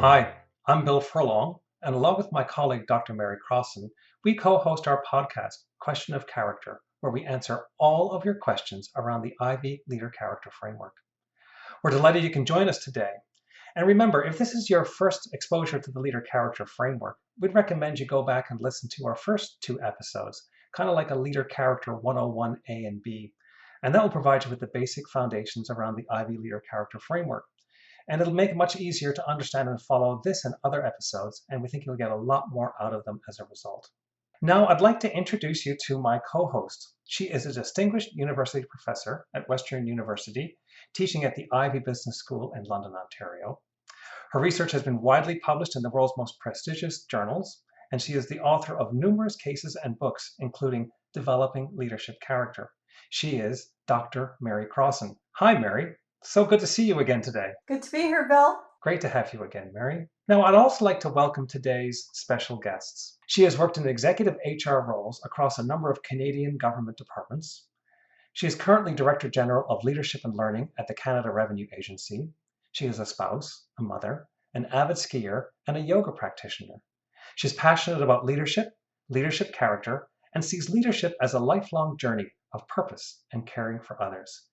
Hi, I'm Bill Furlong, and along with my colleague Dr. Mary Crossan, we co-host our podcast, Question of Character, where we answer all of your questions around the Ivy Leader Character Framework. We're delighted you can join us today. And remember, if this is your first exposure to the Leader Character Framework, we'd recommend you go back and listen to our first two episodes, kind of like a Leader Character 101A and B. And that will provide you with the basic foundations around the Ivy Leader Character Framework. And it'll make it much easier to understand and follow this and other episodes, and we think you'll get a lot more out of them as a result. Now, I'd like to introduce you to my co-host. She is a distinguished university professor at Western University, teaching at the Ivy Business School in London, Ontario. Her research has been widely published in the world's most prestigious journals, and she is the author of numerous cases and books, including Developing Leadership Character. She is Dr. Mary Crossan. Hi, Mary. So good to see you again today. Good to be here, Bill. Great to have you again, Mary. Now, I'd also like to welcome today's special guests. She has worked in executive HR roles across a number of Canadian government departments. She is currently Director General of Leadership and Learning at the Canada Revenue Agency. She is a spouse, a mother, an avid skier, and a yoga practitioner. She's passionate about leadership character, and sees leadership as a lifelong journey of purpose and caring for others.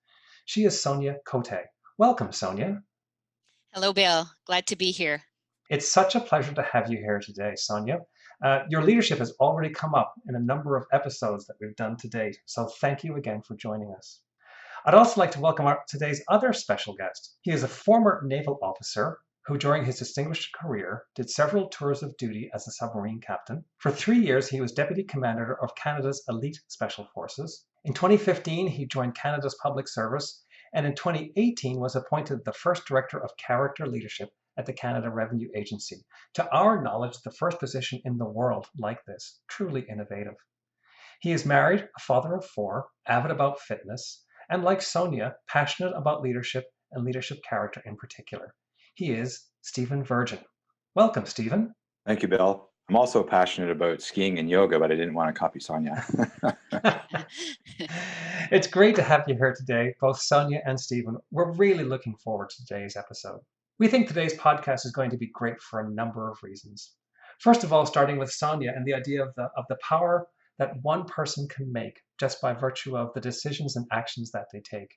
She is Sonia Côté. Welcome, Sonia. Hello, Bill. Glad to be here. It's such a pleasure to have you here today, Sonia. Your leadership has already come up in a number of episodes that we've done to date, so thank you again for joining us. I'd also like to welcome today's other special guest. He is a former naval officer who, during his distinguished career, did several tours of duty as a submarine captain. For 3 years, he was Deputy Commander of Canada's Elite Special Forces. In 2015, he joined Canada's Public Service, and in 2018 was appointed the first Director of Character Leadership at the Canada Revenue Agency. To our knowledge, the first position in the world like this, truly innovative. He is married, a father of 4, avid about fitness, and like Sonia, passionate about leadership and leadership character in particular. He is Stephen Virgin. Welcome, Stephen. Thank you, Bill. I'm also passionate about skiing and yoga, but I didn't want to copy Sonia. It's great to have you here today, both Sonia and Stephen. We're really looking forward to today's episode. We think today's podcast is going to be great for a number of reasons. First of all, starting with Sonia and the idea of the power that one person can make just by virtue of the decisions and actions that they take.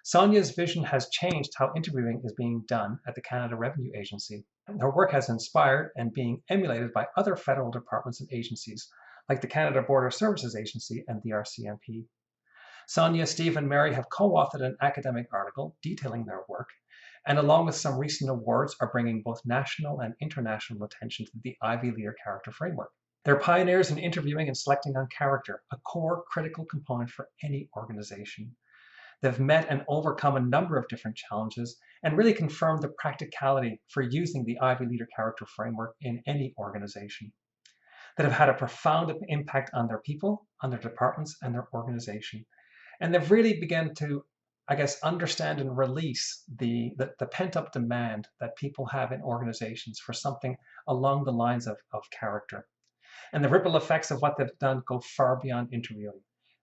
Sonia's vision has changed how interviewing is being done at the Canada Revenue Agency. Her work has inspired and being emulated by other federal departments and agencies, like the Canada Border Services Agency and the RCMP. Sonia, Steve, and Mary have co-authored an academic article detailing their work, and along with some recent awards are bringing both national and international attention to the Ivy Leader Character Framework. They're pioneers in interviewing and selecting on character, a core critical component for any organization. They've met and overcome a number of different challenges and really confirmed the practicality for using the Ivy Leader Character Framework in any organization. That have had a profound impact on their people, on their departments, and their organization. And they've really begun to, understand and release the pent-up demand that people have in organizations for something along the lines of character. And the ripple effects of what they've done go far beyond interviewing.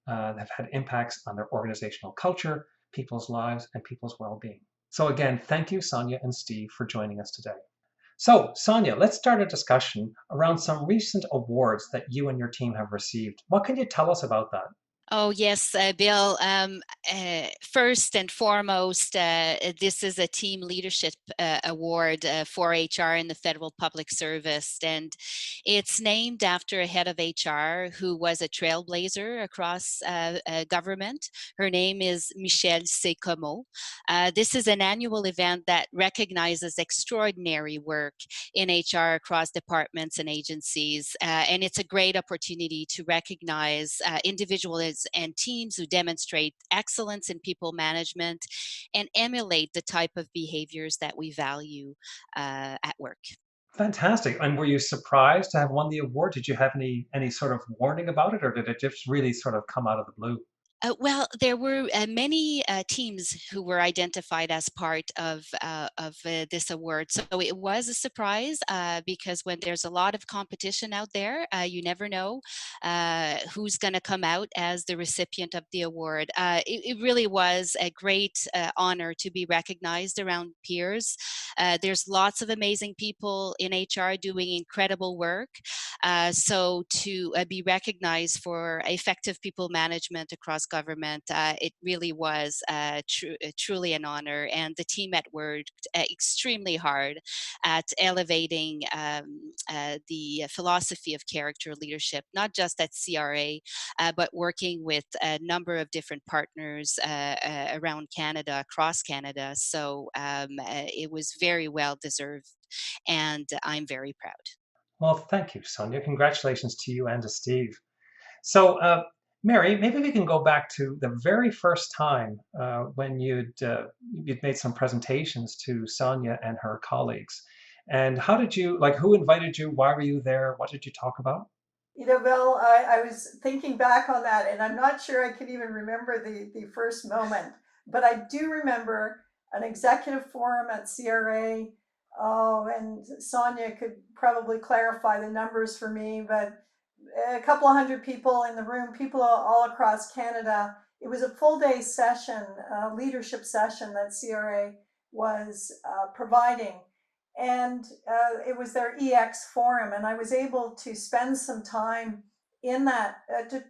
They've had impacts on their organizational culture, people's lives, and people's well-being. So again, thank you, Sonia and Steve, for joining us today. So, Sonia, let's start a discussion around some recent awards that you and your team have received. What can you tell us about that? Oh, yes, Bill. First and foremost, this is a team leadership award for HR in the Federal Public Service. And it's named after a head of HR who was a trailblazer across government. Her name is Michelle Secomo. This is an annual event that recognizes extraordinary work in HR across departments and agencies. And it's a great opportunity to recognize individuals and teams who demonstrate excellence in people management and emulate the type of behaviors that we value at work. Fantastic. And were you surprised to have won the award? Did you have any sort of warning about it, or did it just really sort of come out of the blue? Well, there were many teams who were identified as part of this award. So it was a surprise because when there's a lot of competition out there, you never know who's going to come out as the recipient of the award. It really was a great honor to be recognized around peers. There's lots of amazing people in HR doing incredible work. So to be recognized for effective people management across government, it really was truly an honor. And the team at worked extremely hard at elevating the philosophy of character leadership, not just at CRA, but working with a number of different partners around Canada, across Canada. So it was very well deserved, and I'm very proud. Well, thank you, Sonia. Congratulations to you and to Steve. So, Mary, maybe we can go back to the very first time when you'd made some presentations to Sonia and her colleagues. And how did you, like, who invited you? Why were you there? What did you talk about? Bill, I was thinking back on that, and I'm not sure I can even remember the first moment, but I do remember an executive forum at CRA. Oh, and Sonia could probably clarify the numbers for me, but a couple of hundred people in the room, people all across Canada. It was a full day session, leadership session that CRA was providing. And it was their EX forum, and I was able to spend some time in that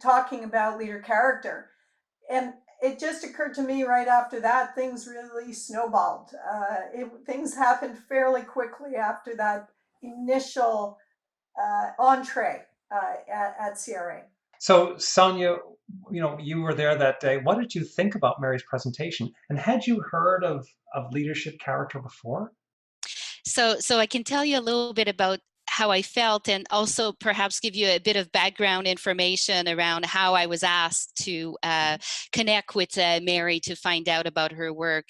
talking about leader character. And it just occurred to me right after that, things really snowballed. Things happened fairly quickly after that initial entree at CRA. So, Sonia, you were there that day. What did you think about Mary's presentation? And had you heard of leadership character before? So I can tell you a little bit about how I felt, and also perhaps give you a bit of background information around how I was asked to connect with Mary to find out about her work.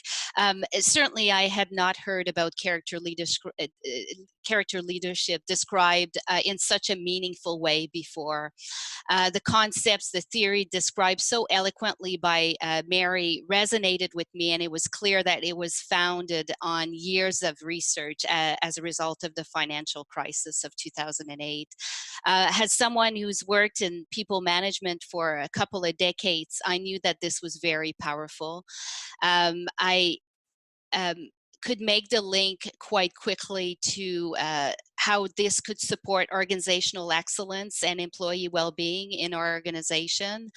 Certainly, I had not heard about character leadership described in such a meaningful way before. The concepts, the theory described so eloquently by Mary resonated with me, and it was clear that it was founded on years of research as a result of the financial crisis of 2008. As someone who's worked in people management for a couple of decades, I knew that this was very powerful. I could make the link quite quickly to how this could support organizational excellence and employee well-being in our organization.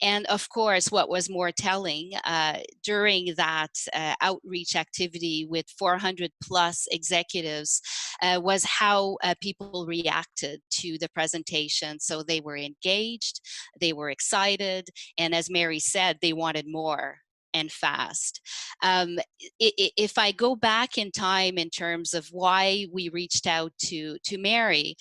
And of course, what was more telling during that outreach activity with 400 plus executives was how people reacted to the presentation. So they were engaged, they were excited, and as Mary said, they wanted more and fast. If I go back in time in terms of why we reached out to Mary,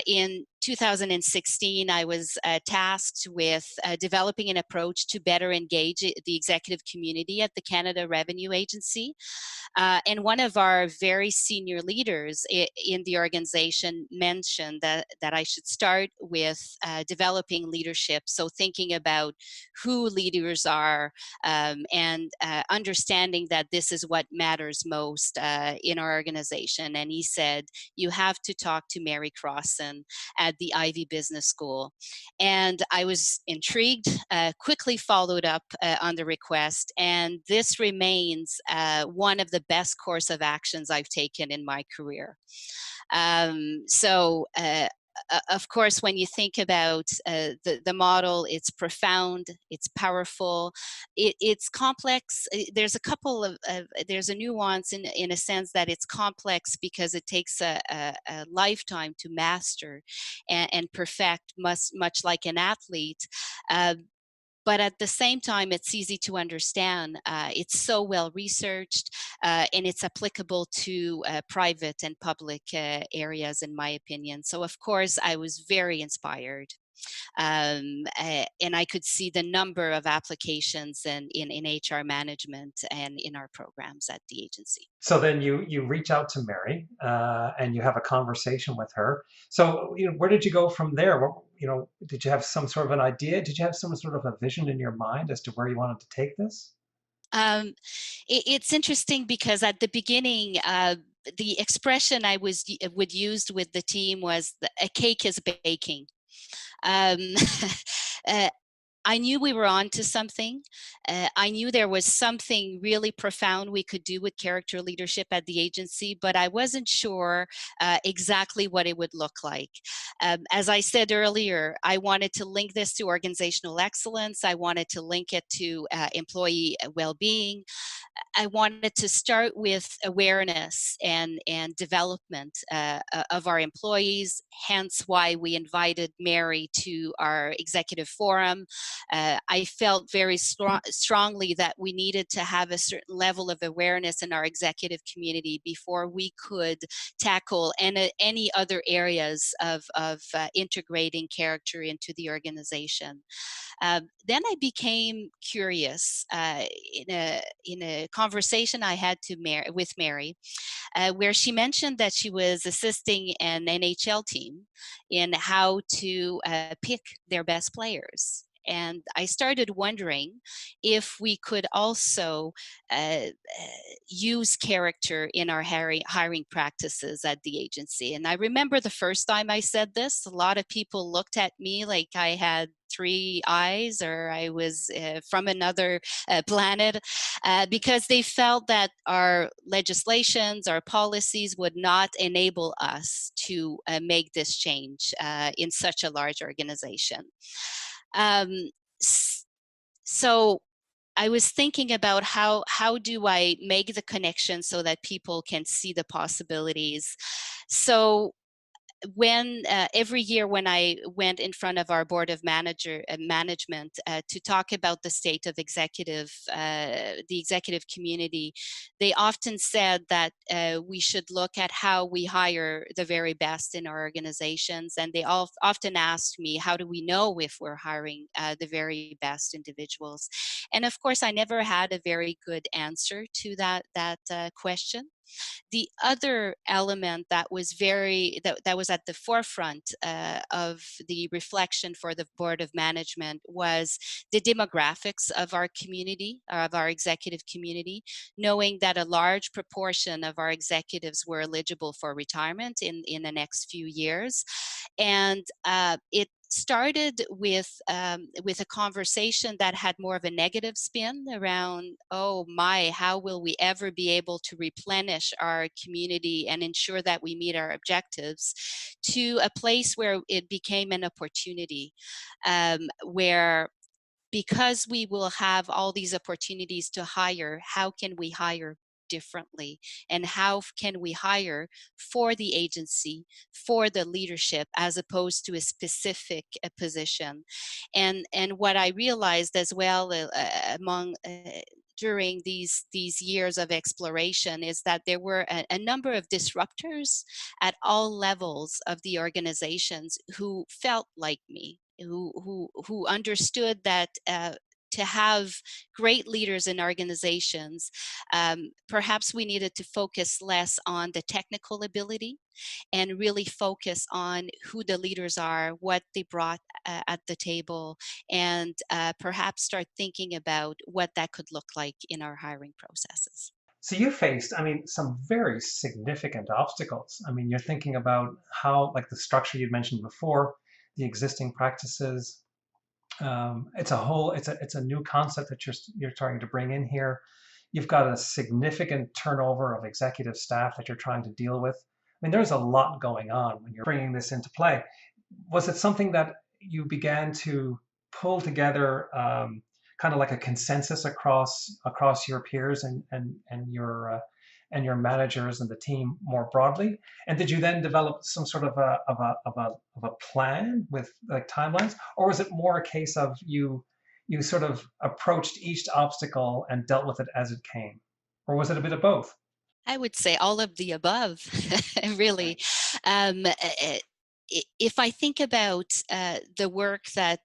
in 2016, I was tasked with developing an approach to better engage the executive community at the Canada Revenue Agency. And one of our very senior leaders in the organization mentioned that I should start with developing leadership. So thinking about who leaders are and understanding that this is what matters most in our organization. And he said, you have to talk to Mary Crossan at the Ivy Business School. And I was intrigued, quickly followed up on the request. And this remains one of the best course of actions I've taken in my career. Of course, when you think about the model, it's profound, it's powerful, it's complex. There's a couple of, there's a nuance in a sense that it's complex because it takes a lifetime to master and perfect, much like an athlete. But at the same time, it's easy to understand. It's so well researched, and it's applicable to private and public areas, in my opinion. So, of course, I was very inspired. And I could see the number of applications in HR management and in our programs at the agency. So then you reach out to Mary and you have a conversation with her. So where did you go from there? Did you have some sort of an idea? Did you have some sort of a vision in your mind as to where you wanted to take this? It's interesting because at the beginning, the expression I would use with the team was a cake is baking. Um, uh, I knew we were on to something. I knew there was something really profound we could do with character leadership at the agency, but I wasn't sure exactly what it would look like. As I said earlier, I wanted to link this to organizational excellence. I wanted to link it to employee well-being. I wanted to start with awareness and development of our employees, hence why we invited Mary to our executive forum. I felt very strongly that we needed to have a certain level of awareness in our executive community before we could tackle any other areas of integrating character into the organization. Then I became curious in a conversation I had with Mary, where she mentioned that she was assisting an NHL team in how to pick their best players. And I started wondering if we could also use character in our hiring practices at the agency. And I remember the first time I said this, a lot of people looked at me like I had 3 eyes or I was from another planet, because they felt that our legislations, our policies would not enable us to make this change in such a large organization. So I was thinking about how do I make the connection so that people can see the possibilities. So when every year when I went in front of our board of management to talk about the state of the executive community, they often said that we should look at how we hire the very best in our organizations, and they often asked me, how do we know if we're hiring the very best individuals? And of course, I never had a very good answer to that question. The other element that was that was at the forefront of the reflection for the board of management was the demographics of our community, of our executive community, knowing that a large proportion of our executives were eligible for retirement in the next few years. And it started with a conversation that had more of a negative spin around, oh my, how will we ever be able to replenish our community and ensure that we meet our objectives, to a place where it became an opportunity, where because we will have all these opportunities to hire, how can we hire differently, and how can we hire for the agency, for the leadership, as opposed to a specific position. And what I realized as well during these years of exploration is that there were a number of disruptors at all levels of the organizations who felt like me, who understood that to have great leaders in organizations, perhaps we needed to focus less on the technical ability and really focus on who the leaders are, what they brought at the table, and perhaps start thinking about what that could look like in our hiring processes. So you faced, some very significant obstacles. You're thinking about how, like the structure you mentioned before, the existing practices. It's a new concept that you're trying to bring in here. You've got a significant turnover of executive staff that you're trying to deal with. There's a lot going on when you're bringing this into play. Was it something that you began to pull together, kind of like a consensus across your peers and your managers and the team more broadly? And did you then develop some sort of a plan with like timelines, or was it more a case of you sort of approached each obstacle and dealt with it as it came, or was it a bit of both? I would say all of the above, really. if I think about the work that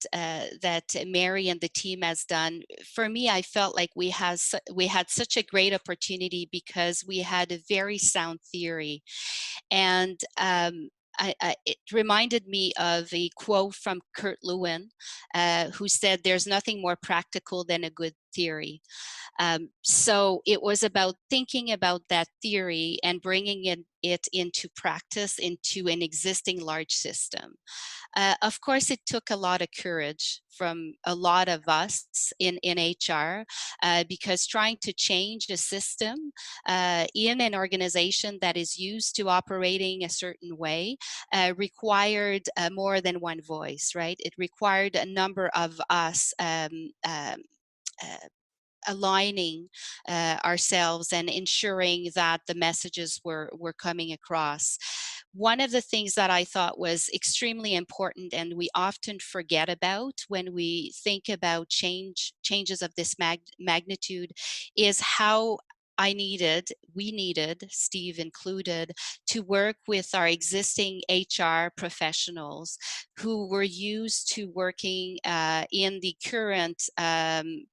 Mary and the team has done, for me, I felt like we had such a great opportunity because we had a very sound theory, and it reminded me of a quote from Kurt Lewin, who said, "There's nothing more practical than a good theory." So it was about thinking about that theory and bringing it into practice into an existing large system. Of course, it took a lot of courage from a lot of us in HR, because trying to change a system in an organization that is used to operating a certain way required more than one voice, right? It required a number of us aligning ourselves and ensuring that the messages were coming across. One of the things that I thought was extremely important and we often forget about when we think about changes of this magnitude is how we needed, Steve included, to work with our existing HR professionals who were used to working in the current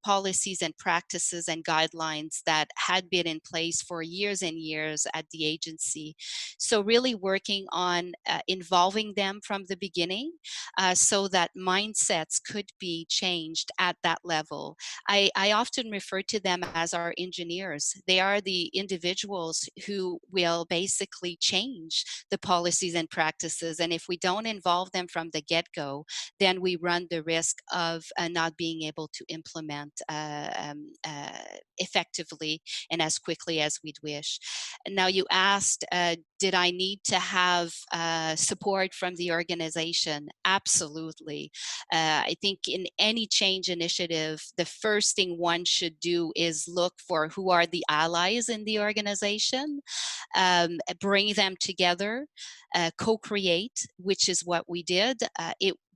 policies and practices and guidelines that had been in place for years and years at the agency. So really working on involving them from the beginning so that mindsets could be changed at that level. I often refer to them as our engineers. They are the individuals who will basically change the policies and practices. And if we don't involve them from the get-go, then we run the risk of not being able to implement effectively and as quickly as we'd wish. Now, you asked, did I need to have support from the organization? Absolutely. I think in any change initiative, the first thing one should do is look for who are the allies in the organization, bring them together, co-create, which is what we did.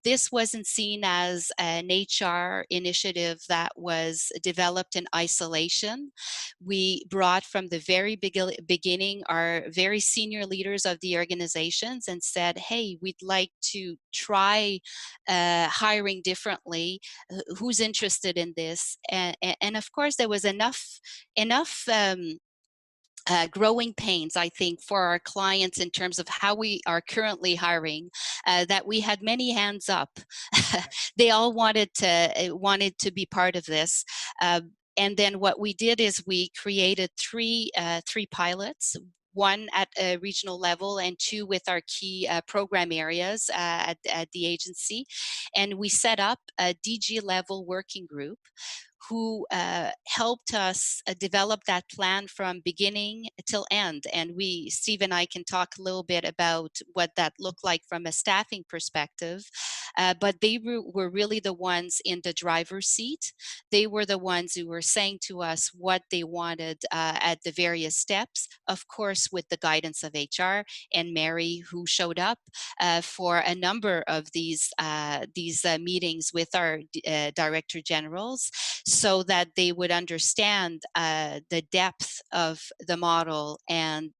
This wasn't seen as an HR initiative that was developed in isolation. We brought from the very beginning our very senior leaders of the organizations and said, hey, we'd like to try hiring differently. Who's interested in this? And of course, there was enough growing pains, I think, for our clients in terms of how we are currently hiring, that we had many hands up. They all wanted to be part of this. And then what we did is we created three pilots. One at a regional level and two with our key program areas at the agency. And we set up a DG level working group who helped us develop that plan from beginning till end. And Steve and I can talk a little bit about what that looked like from a staffing perspective, but they were really the ones in the driver's seat. They were the ones who were saying to us what they wanted at the various steps, of course, with the guidance of HR and Mary, who showed up for a number of these meetings with our director generals, so that they would understand the depth of the model and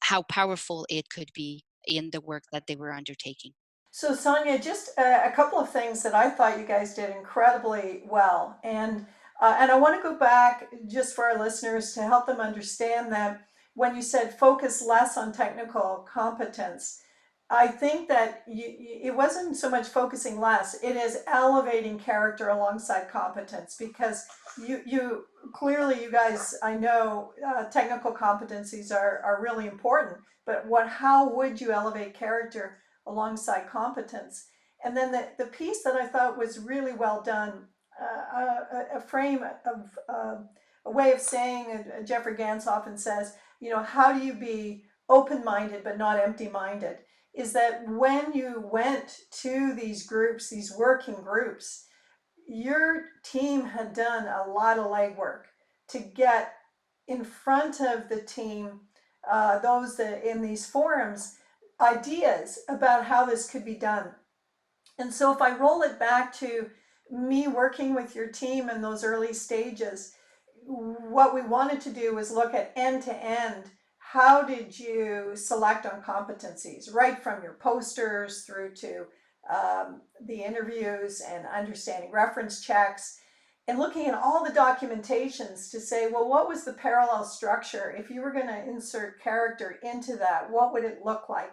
how powerful it could be in the work that they were undertaking. So Sonia, just a couple of things that I thought you guys did incredibly well, and I want to go back just for our listeners to help them understand that when you said focus less on technical competence, I think that it wasn't so much focusing less, it is elevating character alongside competence, because you clearly, you guys, I know technical competencies are really important, but how would you elevate character alongside competence? And then the piece that I thought was really well done, a frame of a way of saying, Jeffrey Gantz often says, how do you be open-minded but not empty-minded? Is that when you went to these groups, these working groups, your team had done a lot of legwork to get in front of the team, those that in these forums, ideas about how this could be done. And so if I roll it back to me working with your team in those early stages, what we wanted to do was look at end to end how did you select on competencies, right from your posters through to the interviews and understanding reference checks and looking at all the documentations to say, well, what was the parallel structure? If you were going to insert character into that, what would it look like?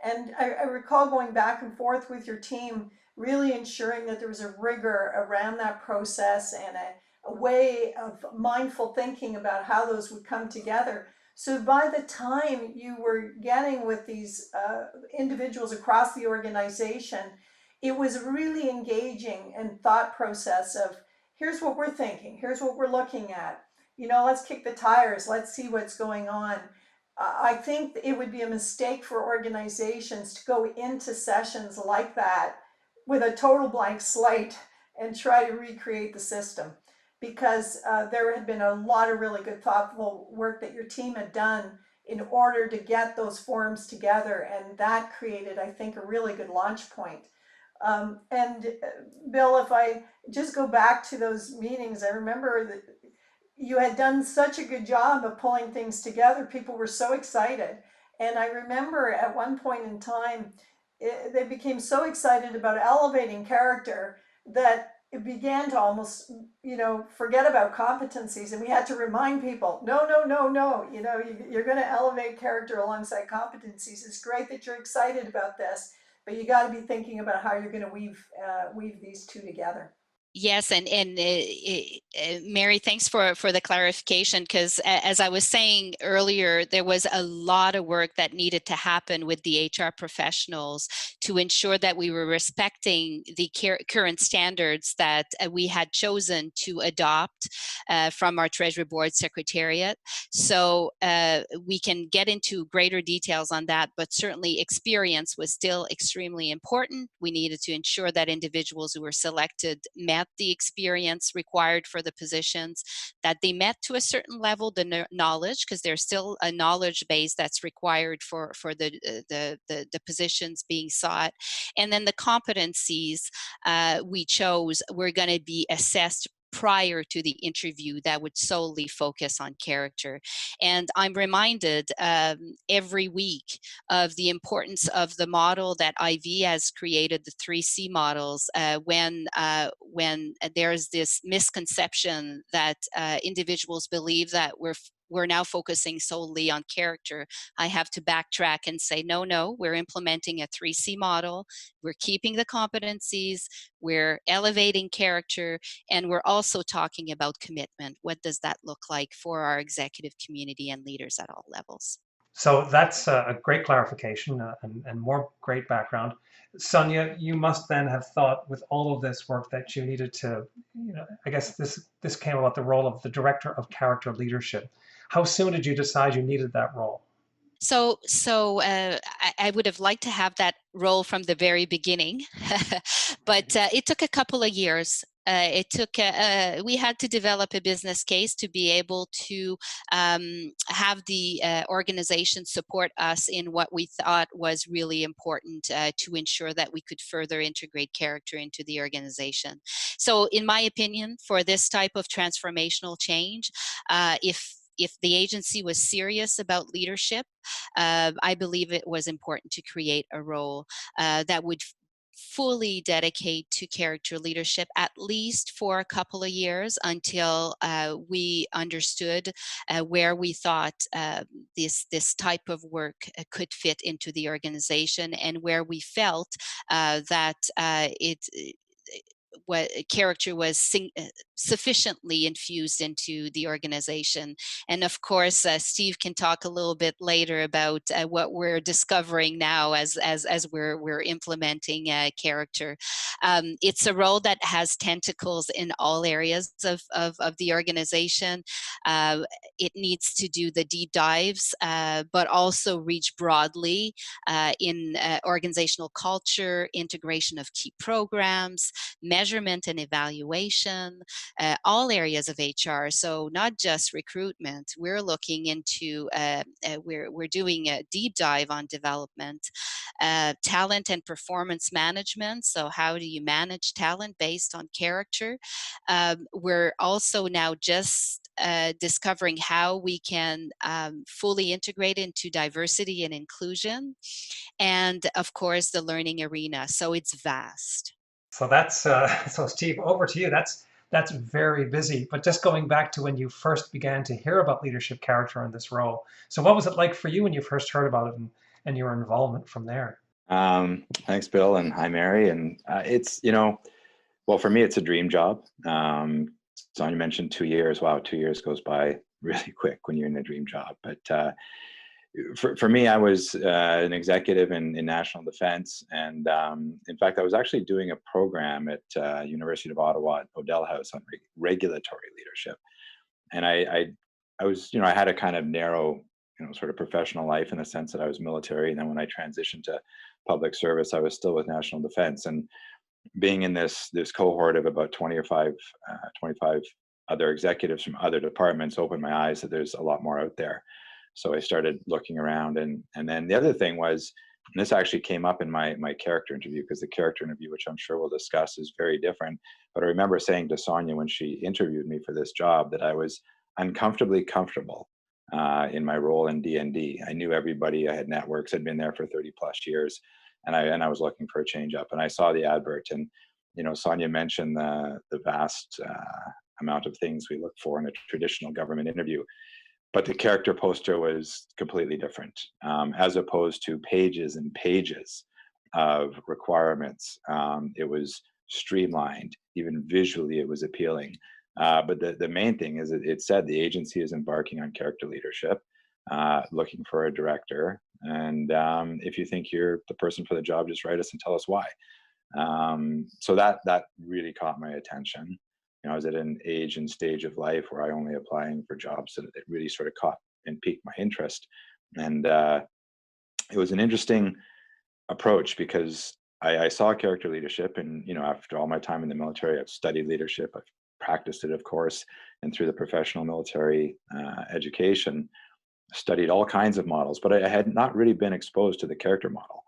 And I recall going back and forth with your team, really ensuring that there was a rigor around that process and a way of mindful thinking about how those would come together. So by the time you were getting with these individuals across the organization, it was really engaging and thought process of here's what we're thinking, here's what we're looking at. Let's kick the tires, let's see what's going on. I think it would be a mistake for organizations to go into sessions like that with a total blank slate and try to recreate the system, because there had been a lot of really good thoughtful work that your team had done in order to get those forums together, and that created, I think, a really good launch point. And Bill, if I just go back to those meetings, I remember that you had done such a good job of pulling things together. People were so excited. And I remember at one point in time, they became so excited about elevating character that it began to almost, forget about competencies. And we had to remind people, no, no, no, no, you're going to elevate character alongside competencies. It's great that you're excited about this, but you got to be thinking about how you're going to weave these two together. Yes, and Mary, thanks for the clarification, because as I was saying earlier, there was a lot of work that needed to happen with the HR professionals to ensure that we were respecting the current standards that we had chosen to adopt from our Treasury Board Secretariat. So we can get into greater details on that, but certainly experience was still extremely important. We needed to ensure that individuals who were selected met the experience required for the positions, that they met to a certain level the knowledge, because there's still a knowledge base that's required for the positions being sought, and then the competencies we chose were going to be assessed prior to the interview that would solely focus on character. And I'm reminded every week of the importance of the model that IV has created, the 3C models, when there's this misconception that individuals believe that we're now focusing solely on character. I have to backtrack and say, no, we're implementing a 3C model. We're keeping the competencies, we're elevating character, and we're also talking about commitment. What does that look like for our executive community and leaders at all levels? So that's a great clarification and more great background. Sonia, you must then have thought with all of this work that you needed to, I guess this came about the role of the Director of Character Leadership. How soon did you decide you needed that role? So I would have liked to have that role from the very beginning, but it took a couple of years. We had to develop a business case to be able to have the organization support us in what we thought was really important to ensure that we could further integrate character into the organization. So in my opinion, for this type of transformational change, if the agency was serious about leadership, I believe it was important to create a role that would fully dedicate to character leadership, at least for a couple of years, until we understood where we thought this type of work could fit into the organization, and where we felt that what character was sufficiently infused into the organization. And of course, Steve can talk a little bit later about what we're discovering now as we're implementing character. It's a role that has tentacles in all areas of the organization. It needs to do the deep dives, but also reach broadly in organizational culture, integration of key programs, measurement and evaluation, all areas of HR. So not just recruitment. We're looking into, we're doing a deep dive on development, talent and performance management. So how do you manage talent based on character? We're also now just discovering how we can fully integrate into diversity and inclusion, and of course the learning arena. So it's vast. So that's so Steve, over to you. That's very busy. But just going back to when you first began to hear about leadership character in this role. So what was it like for you when you first heard about it, and your involvement from there? Thanks, Bill, and hi, Mary. And it's, well, for me, it's a dream job. Sonia mentioned 2 years. Wow, 2 years goes by really quick when you're in a dream job. But for me, I was an executive in national defense. And in fact, I was actually doing a program at University of Ottawa at Odell House on regulatory leadership. And I was, I had a kind of narrow, sort of professional life in the sense that I was military. And then when I transitioned to public service, I was still with national defense. And being in this cohort of about 25 other executives from other departments opened my eyes that there's a lot more out there. So I started looking around, and then the other thing was, and this actually came up in my character interview, because the character interview, which I'm sure we'll discuss, is very different. But I remember saying to Sonia when she interviewed me for this job that I was uncomfortably comfortable in my role in D&D. I knew everybody. I had networks. I'd been there for 30 plus years, and I was looking for a change up. And I saw the advert, and Sonia mentioned the vast amount of things we look for in a traditional government interview. But the character poster was completely different, as opposed to pages and pages of requirements. It was streamlined, even visually it was appealing. But the main thing is it said the agency is embarking on character leadership, looking for a director. And if you think you're the person for the job, just write us and tell us why. So that really caught my attention. I was at an age and stage of life where I only applying for jobs that it really sort of caught and piqued my interest. And it was an interesting approach, because I saw character leadership, and after all my time in the military, I've studied leadership, I've practiced it, of course, and through the professional military education, studied all kinds of models, but I had not really been exposed to the character model.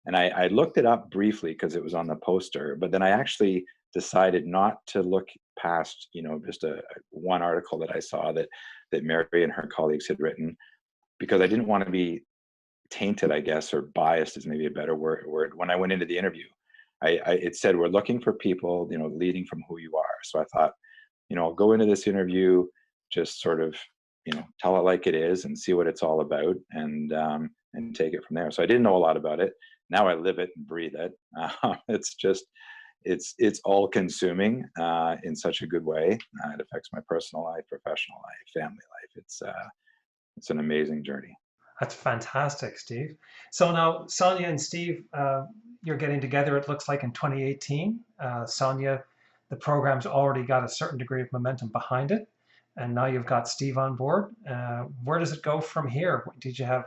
And I looked it up briefly because it was on the poster, but then I actually decided not to look past, just one article that I saw that Mary and her colleagues had written, because I didn't want to be tainted, I guess, or biased is maybe a better word. When I went into the interview, it said, we're looking for people, leading from who you are. So I thought, I'll go into this interview, just sort of, tell it like it is and see what it's all about, and take it from there. So I didn't know a lot about it. Now I live it and breathe it. It's just, it's all consuming in such a good way. It affects my personal life, professional life, family life. It's an amazing journey. That's fantastic, Steve. So now Sonia and Steve, you're getting together, it looks like, in 2018. Sonia, the program's already got a certain degree of momentum behind it, and now you've got Steve on board. Where does it go from here? Did you have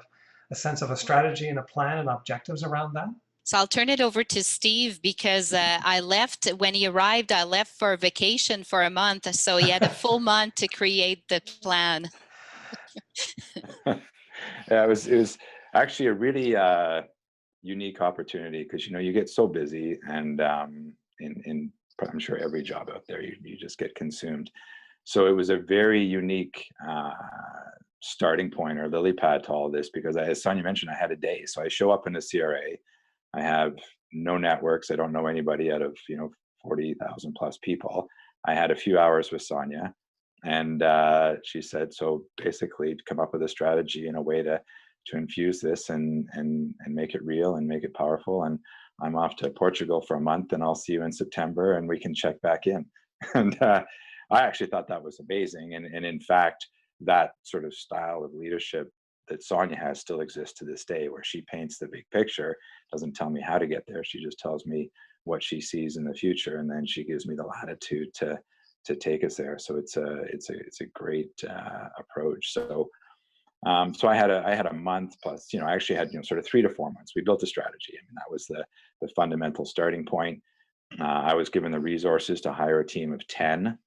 a sense of a strategy and a plan and objectives around that? So I'll turn it over to Steve, because I left when he arrived. I left for vacation for a month, so he had a full month to create the plan. Yeah, it was actually a really unique opportunity, because you get so busy, and in I'm sure every job out there, you just get consumed. So it was a very unique starting point, or lily pad, to all of this, because as Sonia mentioned, I had a day. So I show up in the CRA. I have no networks. I don't know anybody out of 40,000 plus people. I had a few hours with Sonia, and she said, so basically come up with a strategy and a way to infuse this and make it real and make it powerful. And I'm off to Portugal for a month, and I'll see you in September, and we can check back in. And I actually thought that was amazing. And in fact, that sort of style of leadership that Sonia has still exists to this day, where she paints the big picture, doesn't tell me how to get there. She just tells me what she sees in the future, and then she gives me the latitude to take us there. So it's a great approach. So I had a month plus, I actually had sort of 3 to 4 months. We built a strategy. I mean, that was the fundamental starting point. I was given the resources to hire a team of 10.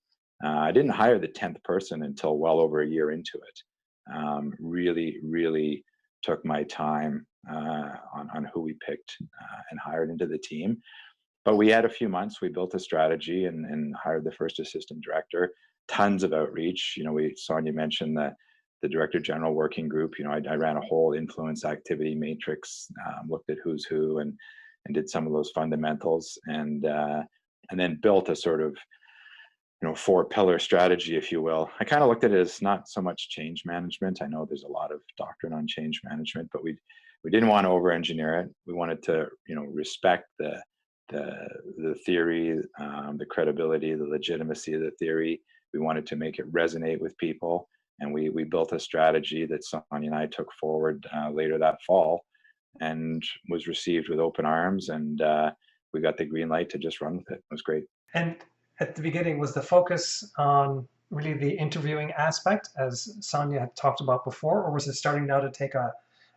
I didn't hire the 10th person until well over a year into it. Really took my time on who we picked and hired into the team. But we had a few months. We built a strategy and hired the first assistant director. Tons of outreach. Sonia mentioned the director general working group. I ran a whole influence activity matrix, looked at who's who, and did some of those fundamentals, and then built a sort of 4-pillar strategy, if you will. I kind of looked at it as not so much change management. I know there's a lot of doctrine on change management, but we didn't want to over engineer it. We wanted to respect the theory, the credibility, the legitimacy of the theory. We wanted to make it resonate with people, and we built a strategy that Sonia and I took forward later that fall, and was received with open arms, and we got the green light to just run with it. It was great. And at the beginning, was the focus on really the interviewing aspect, as Sonia had talked about before, or was it starting now to take a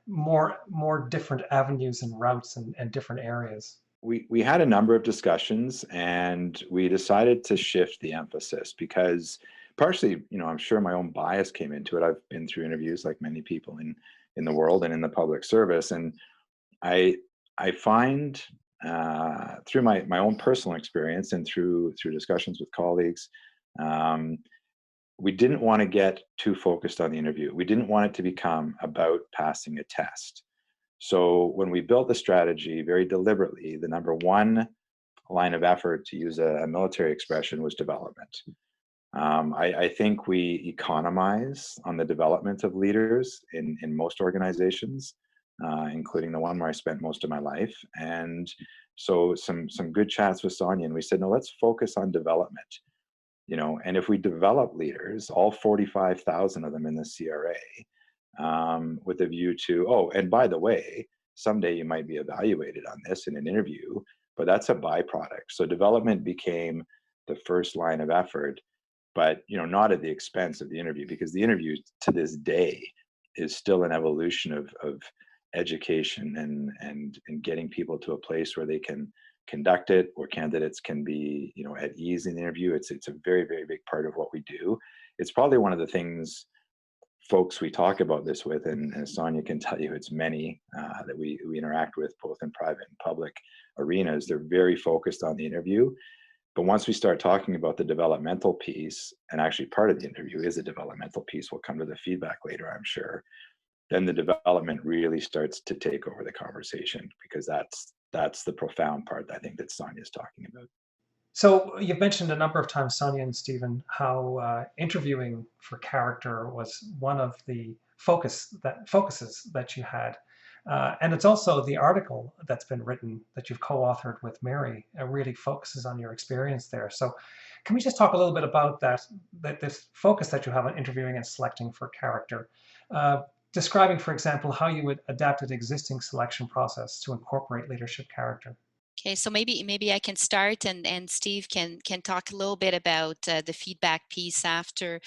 more different avenues and routes and different areas? We had a number of discussions, and we decided to shift the emphasis because partially, I'm sure my own bias came into it. I've been through interviews like many people in the world and in the public service, and I find through my own personal experience and through discussions with colleagues, we didn't want to get too focused on the interview. We didn't want it to become about passing a test. So when we built the strategy very deliberately, the number one line of effort, to use a military expression, was development. I think we economize on the development of leaders in most organizations, including the one where I spent most of my life. And so some good chats with Sonia, and we said, no, let's focus on development. And if we develop leaders, all 45,000 of them in the CRA, with a view to, and by the way, someday you might be evaluated on this in an interview, but that's a byproduct. So development became the first line of effort, but not at the expense of the interview, because the interview to this day is still an evolution of education and getting people to a place where they can conduct it, where candidates can be at ease in the interview. It's a very, very big part of what we do. It's probably one of the things folks we talk about this with, and Sonia can tell you, it's many that we interact with both in private and public arenas. They're very focused on the interview, but once we start talking about the developmental piece, and actually part of the interview is a developmental piece, we'll come to the feedback later, I'm sure, then the development really starts to take over the conversation, because that's the profound part, I think, that Sonia's talking about. So you've mentioned a number of times, Sonia and Stephen, how interviewing for character was one of the focuses that you had. And it's also the article that's been written that you've co-authored with Mary really focuses on your experience there. So can we just talk a little bit about that this focus that you have on interviewing and selecting for character? Describing, for example, how you would adapt an existing selection process to incorporate leadership character. Okay, so maybe I can start, and Steve can talk a little bit about the feedback piece after.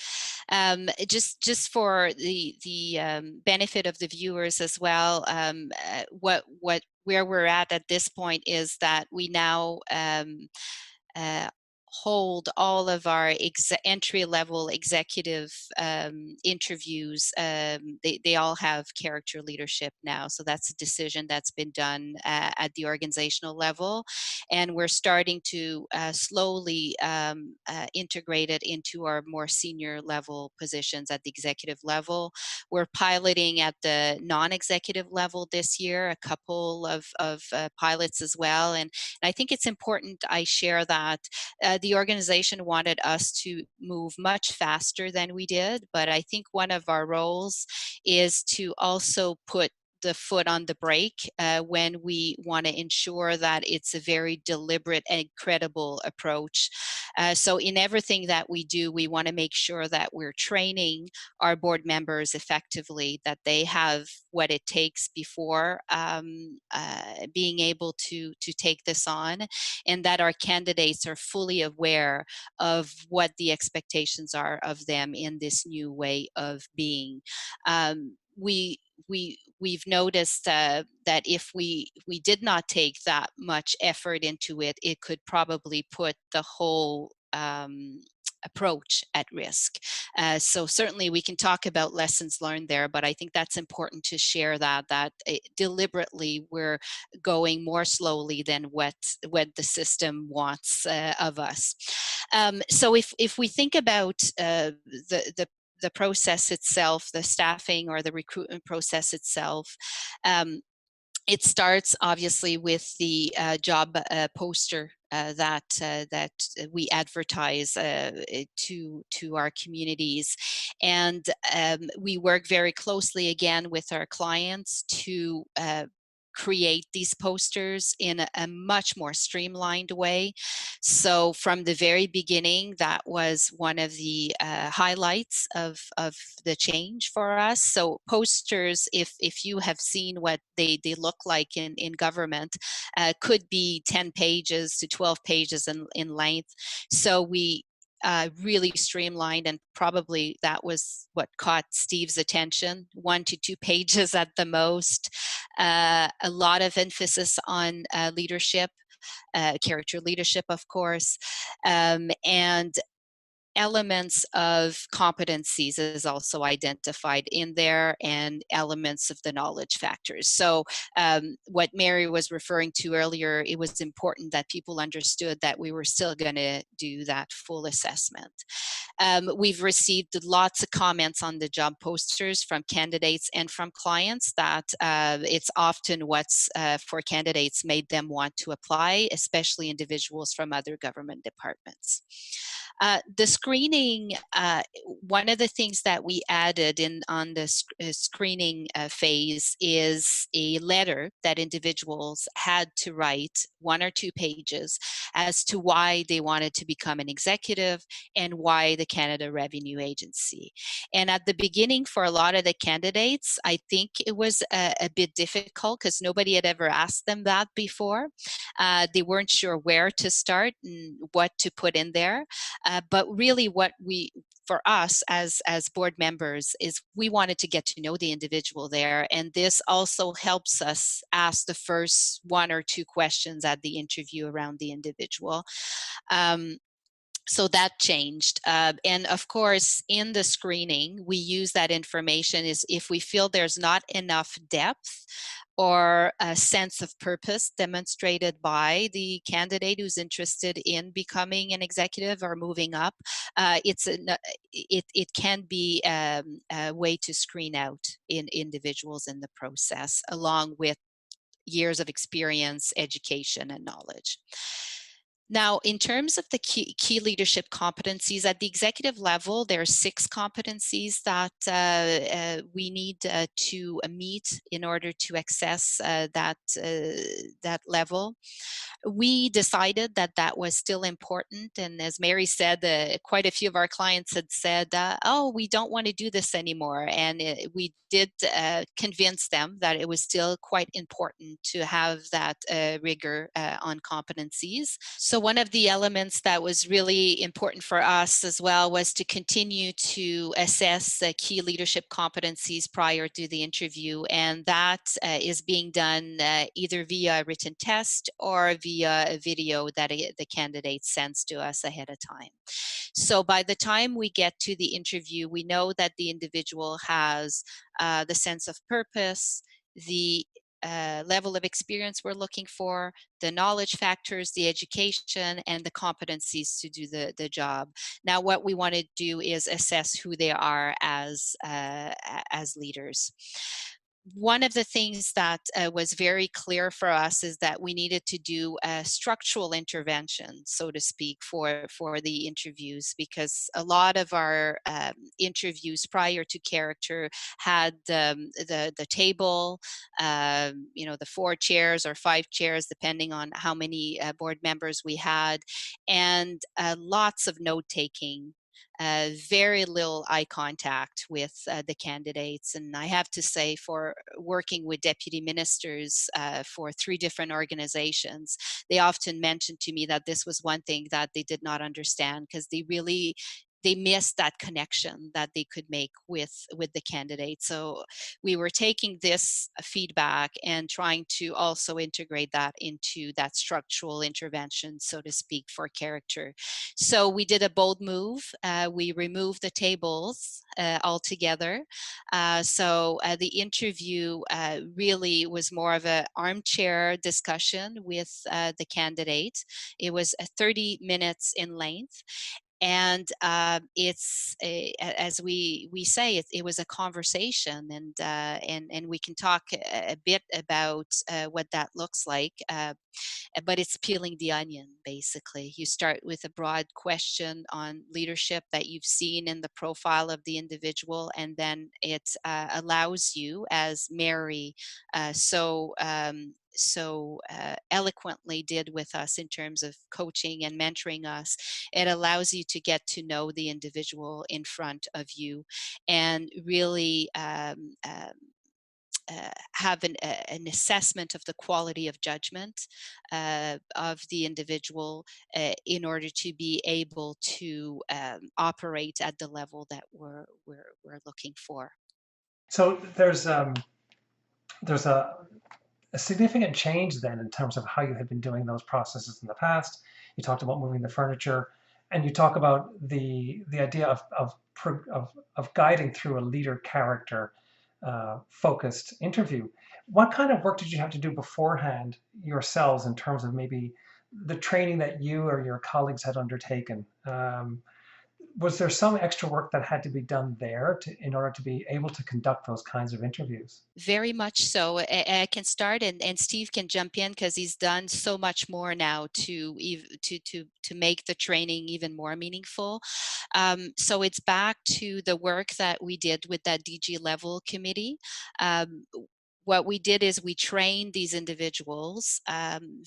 Just for the benefit of the viewers as well, where we're at this point is that we now hold all of our entry-level executive interviews. They all have character leadership now, so that's a decision that's been done at the organizational level, and we're starting to slowly integrate it into our more senior level positions at the executive level. We're piloting at the non-executive level this year, a couple of pilots as well, and I think it's important I share that. The organization wanted us to move much faster than we did, but I think one of our roles is to also put the foot on the brake when we want to ensure that it's a very deliberate and credible approach. So in everything that we do, we want to make sure that we're training our board members effectively, that they have what it takes before being able to take this on, and that our candidates are fully aware of what the expectations are of them in this new way of being. we've noticed that if we did not take that much effort into it, it could probably put the whole approach at risk. So certainly we can talk about lessons learned there, but I think that's important to share that deliberately we're going more slowly than what the system wants of us. So if we think about the process itself, the staffing or the recruitment process itself, it starts obviously with the job poster that we advertise to our communities, and we work very closely again with our clients to create these posters in a much more streamlined way. So from the very beginning, that was one of the highlights of the change for us. So posters, if you have seen what they look like in government, could be 10 pages to 12 pages in length. So we really streamlined, and probably that was what caught Steve's attention, 1 to 2 pages at the most. A lot of emphasis on leadership, character leadership, of course, and elements of competencies is also identified in there, and elements of the knowledge factors. So what Mary was referring to earlier, it was important that people understood that we were still going to do that full assessment. We've received lots of comments on the job posters from candidates and from clients that it's often what's for candidates made them want to apply, especially individuals from other government departments. The screening, one of the things that we added on the screening phase is a letter that individuals had to write, 1 or 2 pages, as to why they wanted to become an executive and why the Canada Revenue Agency. And at the beginning, for a lot of the candidates, I think it was a bit difficult because nobody had ever asked them that before. They weren't sure where to start and what to put in there. But really what for us as board members is we wanted to get to know the individual there, and this also helps us ask the first 1 or 2 questions at the interview around the individual. So that changed. And of course, in the screening, we use that information is if we feel there's not enough depth or a sense of purpose demonstrated by the candidate who's interested in becoming an executive or moving up, it can be a way to screen out individuals in the process, along with years of experience, education, and knowledge. Now, in terms of the key leadership competencies at the executive level, there are 6 competencies that we need to meet in order to access that level. We decided that that was still important, and as Mary said, quite a few of our clients had said, "Oh, we don't want to do this anymore," and we did convince them that it was still quite important to have that rigor on competencies. So one of the elements that was really important for us as well was to continue to assess key leadership competencies prior to the interview, and that is being done either via a written test or via a video that the candidate sends to us ahead of time. So by the time we get to the interview, we know that the individual has the sense of purpose, the level of experience we're looking for, the knowledge factors, the education, and the competencies to do the job. Now, what we want to do is assess who they are as leaders. One of the things that was very clear for us is that we needed to do a structural intervention, so to speak, for the interviews, because a lot of our interviews prior to character had the table, the 4 chairs or 5 chairs, depending on how many board members we had, and lots of note taking. Very little eye contact with the candidates. And I have to say, for working with deputy ministers for 3 different organizations, they often mentioned to me that this was one thing that they did not understand, because they really they missed that connection that they could make with the candidate. So we were taking this feedback and trying to also integrate that into that structural intervention, so to speak, for character. So we did a bold move. We removed the tables altogether. The interview really was more of an armchair discussion with the candidate. It was 30 minutes in length. And as we say, it was a conversation, and we can talk a bit about what that looks like. But it's peeling the onion, basically. You start with a broad question on leadership that you've seen in the profile of the individual, and then it allows you, as Mary eloquently did with us in terms of coaching and mentoring us, it allows you to get to know the individual in front of you and really have an assessment of the quality of judgment of the individual in order to be able to operate at the level that we're looking for. So there's a significant change then in terms of how you had been doing those processes in the past. You talked about moving the furniture, and you talk about the idea of guiding through a leader character focused interview. What kind of work did you have to do beforehand yourselves in terms of maybe the training that you or your colleagues had undertaken? Was there some extra work that had to be done there in order to be able to conduct those kinds of interviews? Very much so. I can start, and Steve can jump in because he's done so much more now to make the training even more meaningful. So it's back to the work that we did with that DG level committee. What we did is we trained these individuals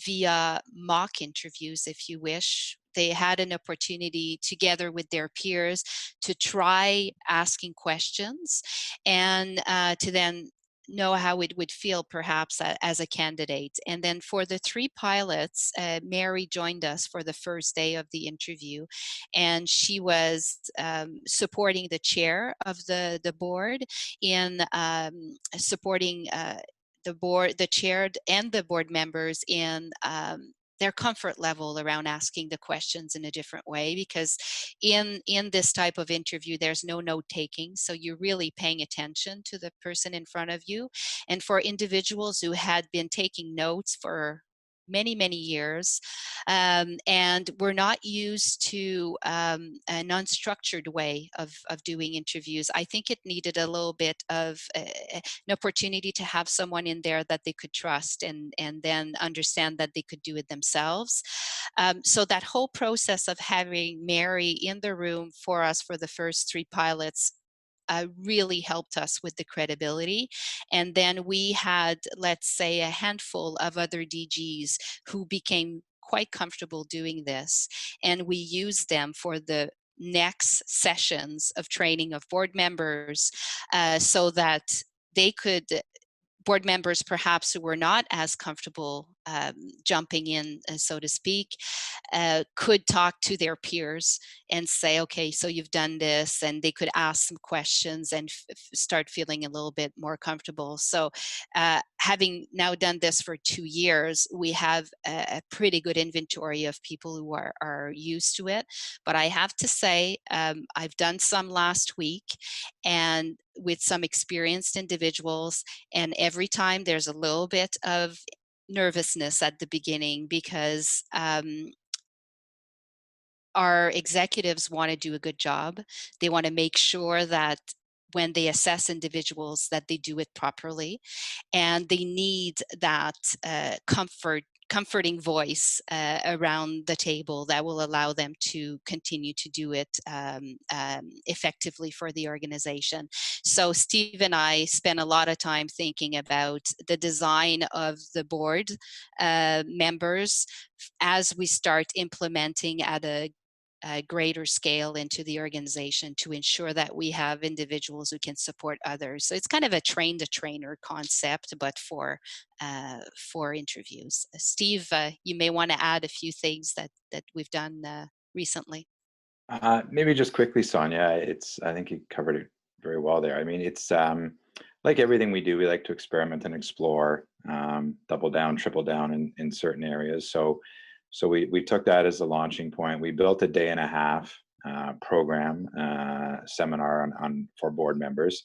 via mock interviews, if you wish. They had an opportunity together with their peers to try asking questions and to then know how it would feel perhaps as a candidate. And then for the 3 pilots, Mary joined us for the first day of the interview, and she was supporting the chair of the board in supporting the chair and the board members in their comfort level around asking the questions in a different way, because in this type of interview there's no note taking, so you're really paying attention to the person in front of you. And for individuals who had been taking notes for many years and we're not used to an unstructured way of doing interviews, I think it needed a little bit of an opportunity to have someone in there that they could trust and then understand that they could do it themselves. So that whole process of having Mary in the room for us for the first 3 pilots really helped us with the credibility. And then we had, let's say, a handful of other DGs who became quite comfortable doing this. And we used them for the next sessions of training of board members so that they could, board members perhaps who were not as comfortable jumping in, so to speak, could talk to their peers and say, okay, so you've done this, and they could ask some questions and start feeling a little bit more comfortable. So having now done this for 2 years, we have a pretty good inventory of people who are used to it. But I have to say, I've done some last week and with some experienced individuals, and every time there's a little bit of nervousness at the beginning because our executives want to do a good job. They want to make sure that when they assess individuals that they do it properly, and they need that comforting voice around the table that will allow them to continue to do it effectively for the organization. So Steve and I spent a lot of time thinking about the design of the board members as we start implementing at a greater scale into the organization to ensure that we have individuals who can support others. So it's kind of a train the trainer concept, but for interviews. Steve, you may want to add a few things that we've done recently. Maybe just quickly, Sonia. I think you covered it very well there. I mean, it's like everything we do, we like to experiment and explore, double down, triple down in certain areas. So we took that as a launching point. We built a day and a half program seminar on for board members,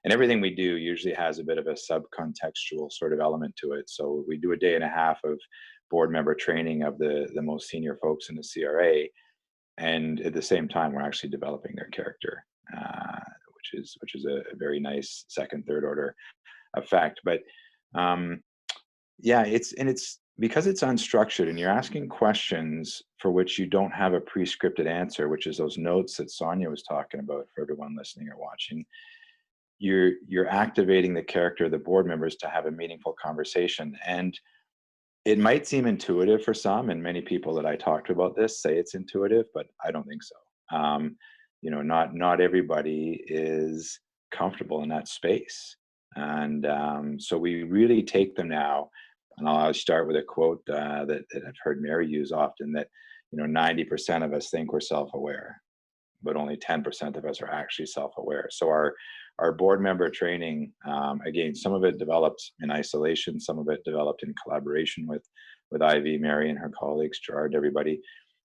and everything we do usually has a bit of a subcontextual sort of element to it. So we do a day and a half of board member training of the most senior folks in the CRA, and at the same time we're actually developing their character, which is a very nice second, third order effect. But um, yeah, it's because it's unstructured and you're asking questions for which you don't have a pre-scripted answer, which is those notes that Sonia was talking about for everyone listening or watching. You're activating the character of the board members to have a meaningful conversation. And it might seem intuitive for some, and many people that I talk to about this say it's intuitive, but I don't think so. Not everybody is comfortable in that space, and so we really take them now. And I'll start with a quote that I've heard Mary use often: that 90% of us think we're self-aware, but only 10% of us are actually self-aware. So our board member training, again, some of it developed in isolation, some of it developed in collaboration with Ivy, Mary, and her colleagues, Gerard, everybody.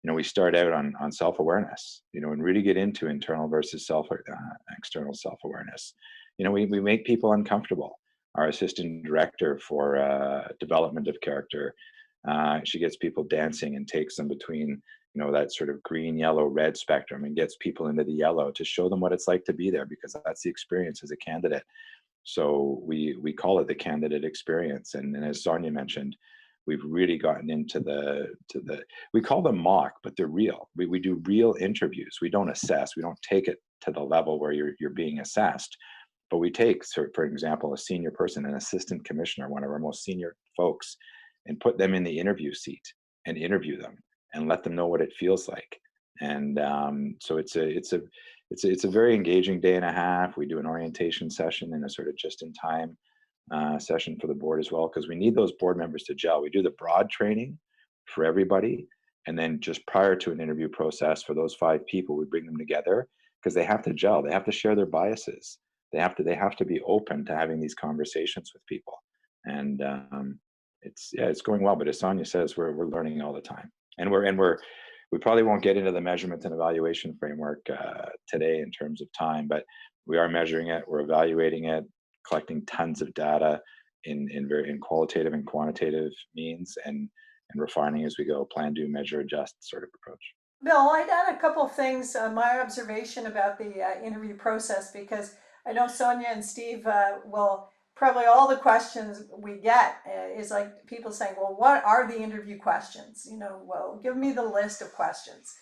We start out on self-awareness, and really get into internal versus external self-awareness. We make people uncomfortable. Our assistant director for development of character, she gets people dancing and takes them between that sort of green, yellow, red spectrum, and gets people into the yellow to show them what it's like to be there, because that's the experience as a candidate. So we call it the candidate experience. And as Sonia mentioned, we've really gotten into we call them mock, but they're real. We do real interviews. We don't assess. We don't take it to the level where you're being assessed, but we take, for example, a senior person, an assistant commissioner, one of our most senior folks, and put them in the interview seat and interview them and let them know what it feels like. And so it's a very engaging day and a half. We do an orientation session and a sort of just in time session for the board as well, because we need those board members to gel. We do the broad training for everybody, and then just prior to an interview process for those 5 people, we bring them together because they have to gel. They have to share their biases. They have to be open to having these conversations with people. And it's going well. But as Sonia says, we're learning all the time, and we probably won't get into the measurement and evaluation framework today in terms of time, but we are measuring it, we're evaluating it, collecting tons of data in qualitative and quantitative means, and refining as we go. Plan, do, measure, adjust sort of approach. Bill, I'd add a couple of things, my observation about the interview process, because I know Sonia and Steve will probably, all the questions we get is like people saying, well, what are the interview questions? Well, give me the list of questions.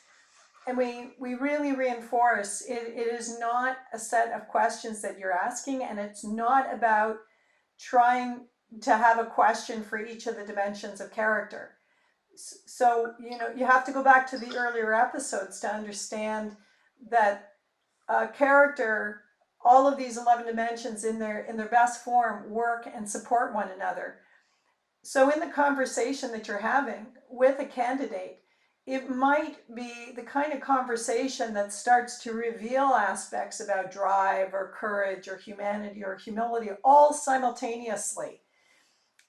And we really reinforce it is not a set of questions that you're asking, and it's not about trying to have a question for each of the dimensions of character. So, you have to go back to the earlier episodes to understand that character, all of these 11 dimensions in their best form work and support one another. So in the conversation that you're having with a candidate, it might be the kind of conversation that starts to reveal aspects about drive or courage or humanity or humility all simultaneously.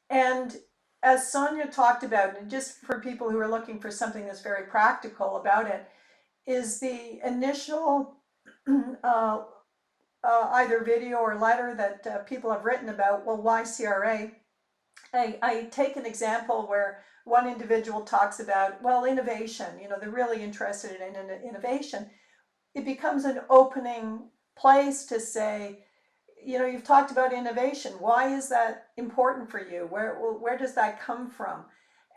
And as Sonia talked about, and just for people who are looking for something that's very practical about it, is the initial either video or letter that people have written about, well, why CRA? I take an example where one individual talks about, well, innovation, they're really interested in innovation. It becomes an opening place to say, you've talked about innovation. Why is that important for you? Where does that come from?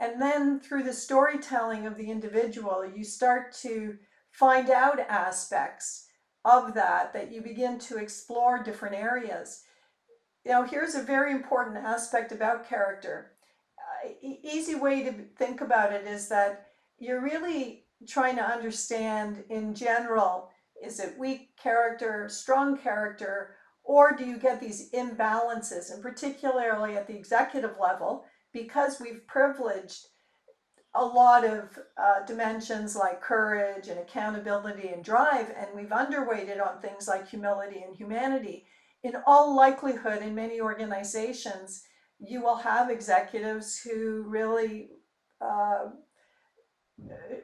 And then through the storytelling of the individual, you start to find out aspects of that you begin to explore different areas. Here's a very important aspect about character. Easy way to think about it is that you're really trying to understand in general, is it weak character, strong character, or do you get these imbalances? And particularly at the executive level, because we've privileged a lot of dimensions like courage and accountability and drive, and we've underweighted on things like humility and humanity. In all likelihood, in many organizations, you will have executives who really uh,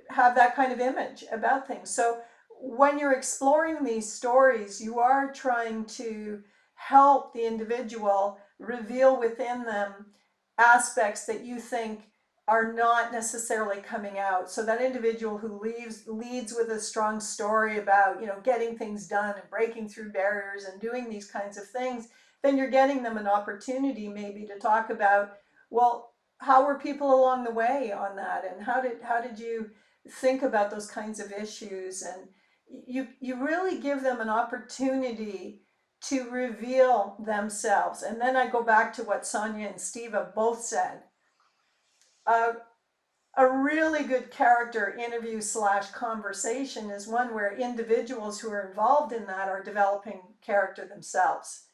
have that kind of image about things. So when you're exploring these stories, you are trying to help the individual reveal within them aspects that you think are not necessarily coming out. So that individual who leads with a strong story about, getting things done and breaking through barriers and doing these kinds of things, then you're getting them an opportunity maybe to talk about, well, how were people along the way on that, and how did you think about those kinds of issues, and you really give them an opportunity to reveal themselves. And then I go back to what Sonia and Steve have both said. A really good character interview / conversation is one where individuals who are involved in that are developing character themselves,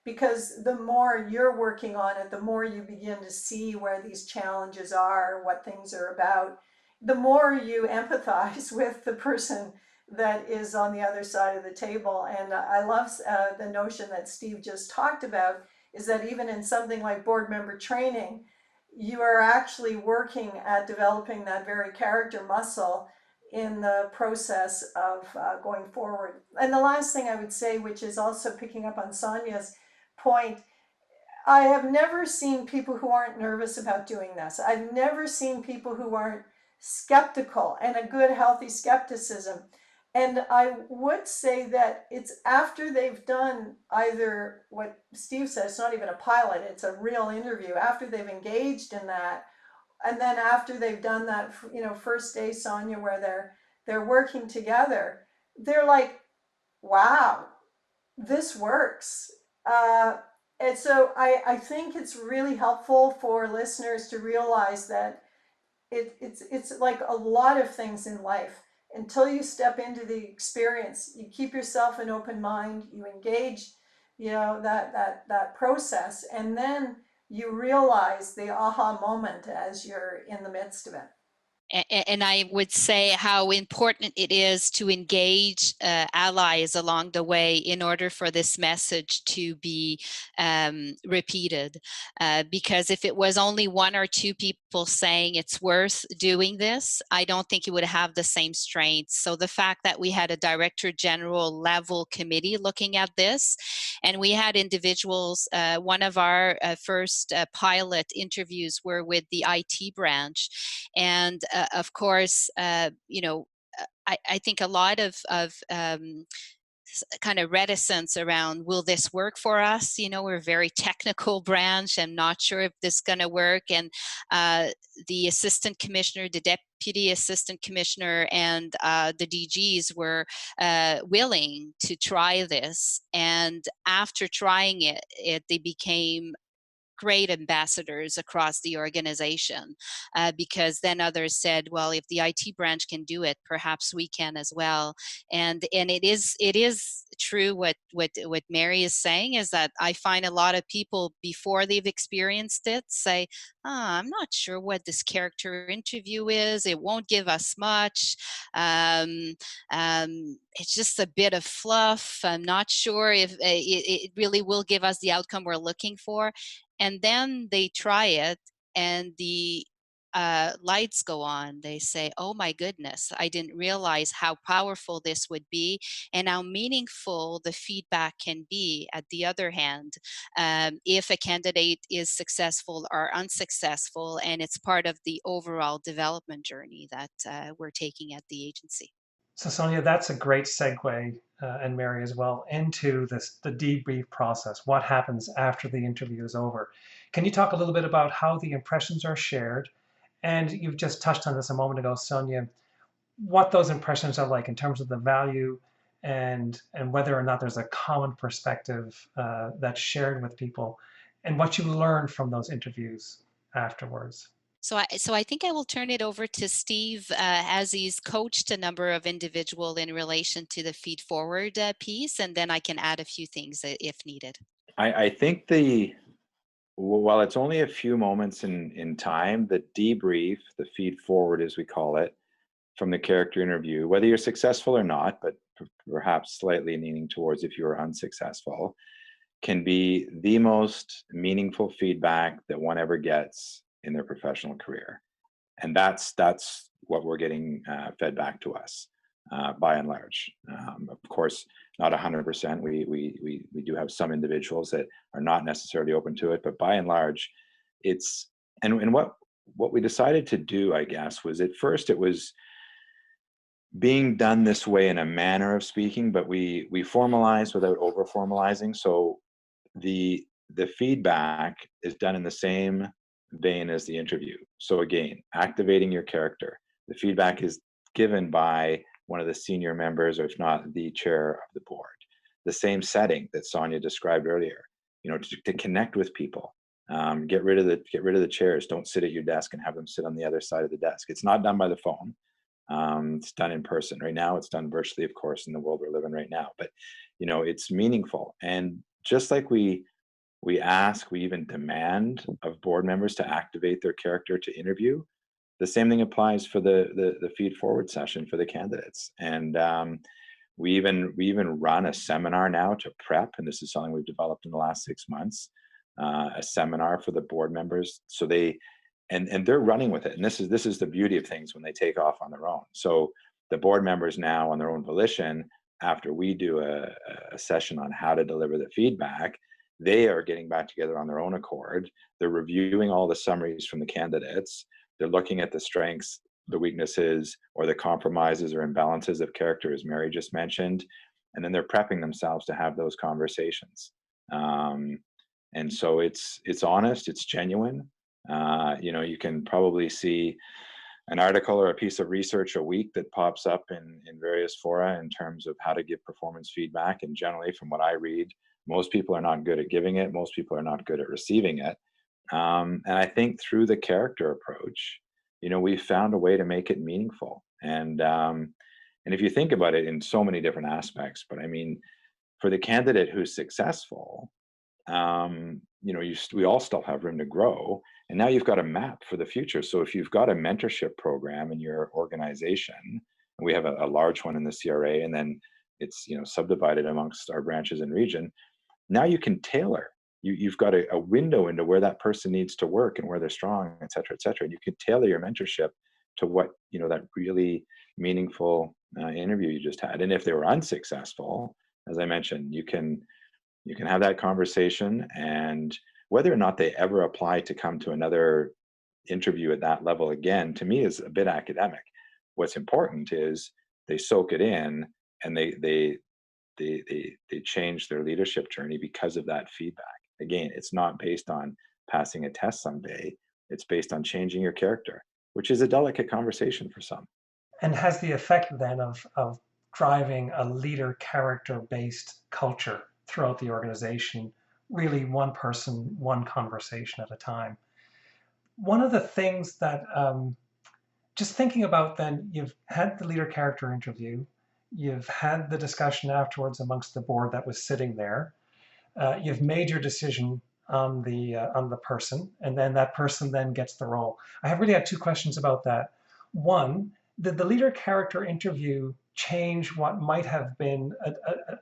because the more you're working on it, the more you begin to see where these challenges are, what things are about, the more you empathize with the person that is on the other side of the table. And I love the notion that Steve just talked about, is that even in something like board member training, you are actually working at developing that very character muscle in the process of going forward. And the last thing I would say, which is also picking up on Sonia's point, I have never seen people who aren't nervous about doing this. I've never seen people who aren't skeptical, and a good, healthy skepticism. And I would say that it's after they've done either what Steve said, it's not even a pilot, it's a real interview, after they've engaged in that, and then after they've done that, first day, Sonia, where they're working together, they're like, wow, this works. And so I think it's really helpful for listeners to realize that it's like a lot of things in life. Until you step into the experience, you keep yourself an open mind, you engage, that process, and then you realize the aha moment as you're in the midst of it. And I would say how important it is to engage allies along the way in order for this message to be repeated. Because if it was only one or two people saying it's worth doing this, I don't think it would have the same strength. So the fact that we had a Director General level committee looking at this, and we had individuals, one of our first pilot interviews were with the IT branch, and of course, I think a lot of kind of reticence around, will this work for us? We're a very technical branch. I'm not sure if this is going to work. And the assistant commissioner, the deputy assistant commissioner, and the DGs were willing to try this. And after trying it they became great ambassadors across the organization, because then others said, well, if the IT branch can do it, perhaps we can as well. And it is true what Mary is saying, is that I find a lot of people, before they've experienced it, say, I'm not sure what this character interview is, it won't give us much, it's just a bit of fluff, I'm not sure if it really will give us the outcome we're looking for. And then they try it, and the lights go on. They say, oh my goodness, I didn't realize how powerful this would be and how meaningful the feedback can be. At the other hand, if a candidate is successful or unsuccessful, and it's part of the overall development journey that we're taking at the agency. So Sonia, that's a great segue, and Mary as well, into the debrief process. What happens after the interview is over? Can you talk a little bit about how the impressions are shared? And you've just touched on this a moment ago, Sonia, what those impressions are like in terms of the value and whether or not there's a common perspective that's shared with people, and what you learn from those interviews afterwards. So I think I will turn it over to Steve, as he's coached a number of individuals in relation to the feed forward piece, and then I can add a few things if needed. I think the while it's only a few moments in time, the debrief, the feed forward as we call it, from the character interview, whether you're successful or not, but perhaps slightly leaning towards if you were unsuccessful, can be the most meaningful feedback that one ever gets in their professional career. And that's what we're getting fed back to us by and large. Of course, not 100%. We do have some individuals that are not necessarily open to it, but by and large, it's and what we decided to do, I guess, was at first it was being done this way in a manner of speaking, but we formalize without over formalizing. So the feedback is done in the same vein as the interview. So again, activating your character. The feedback is given by one of the senior members, or if not the chair of the board. The same setting that Sonia described earlier. To connect with people. Get rid of the chairs. Don't sit at your desk and have them sit on the other side of the desk. It's not done by the phone. It's done in person. Right now, it's done virtually, of course, in the world we're living right now. But it's meaningful. And just like we ask, we even demand of board members to activate their character to interview. The same thing applies for the feed forward session for the candidates. And we even run a seminar now to prep, and this is something we've developed in the last 6 months. A seminar for the board members, so they and they're running with it. And this is the beauty of things when they take off on their own. So the board members now, on their own volition, after we do a session on how to deliver the feedback, they are getting back together on their own accord. They're reviewing all the summaries from the candidates. They're looking at the strengths, the weaknesses, or the compromises or imbalances of character, as Mary just mentioned. And then they're prepping themselves to have those conversations. And so it's honest, it's genuine. You can probably see an article or a piece of research a week that pops up in various fora in terms of how to give performance feedback. And generally, from what I read, most people are not good at giving it. Most people are not good at receiving it. And I think through the character approach, we've found a way to make it meaningful. And if you think about it in so many different aspects, but I mean, for the candidate who's successful, we all still have room to grow. And now you've got a map for the future. So if you've got a mentorship program in your organization, and we have a large one in the CRA, and then it's subdivided amongst our branches and region, now you can tailor. You've got a window into where that person needs to work and where they're strong, et cetera, et cetera. And you can tailor your mentorship to what, that really meaningful interview you just had. And if they were unsuccessful, as I mentioned, you can have that conversation, and whether or not they ever apply to come to another interview at that level again, to me is a bit academic. What's important is they soak it in, and they change their leadership journey because of that feedback. Again, it's not based on passing a test someday. It's based on changing your character, which is a delicate conversation for some. And has the effect then of driving a leader character-based culture throughout the organization, really one person, one conversation at a time. One of the things that, just thinking about then, you've had the leader character interview, you've had the discussion afterwards amongst the board that was sitting there, you've made your decision on the person, and then that person then gets the role. I have really had two questions about that. One, did the leader character interview change what might have been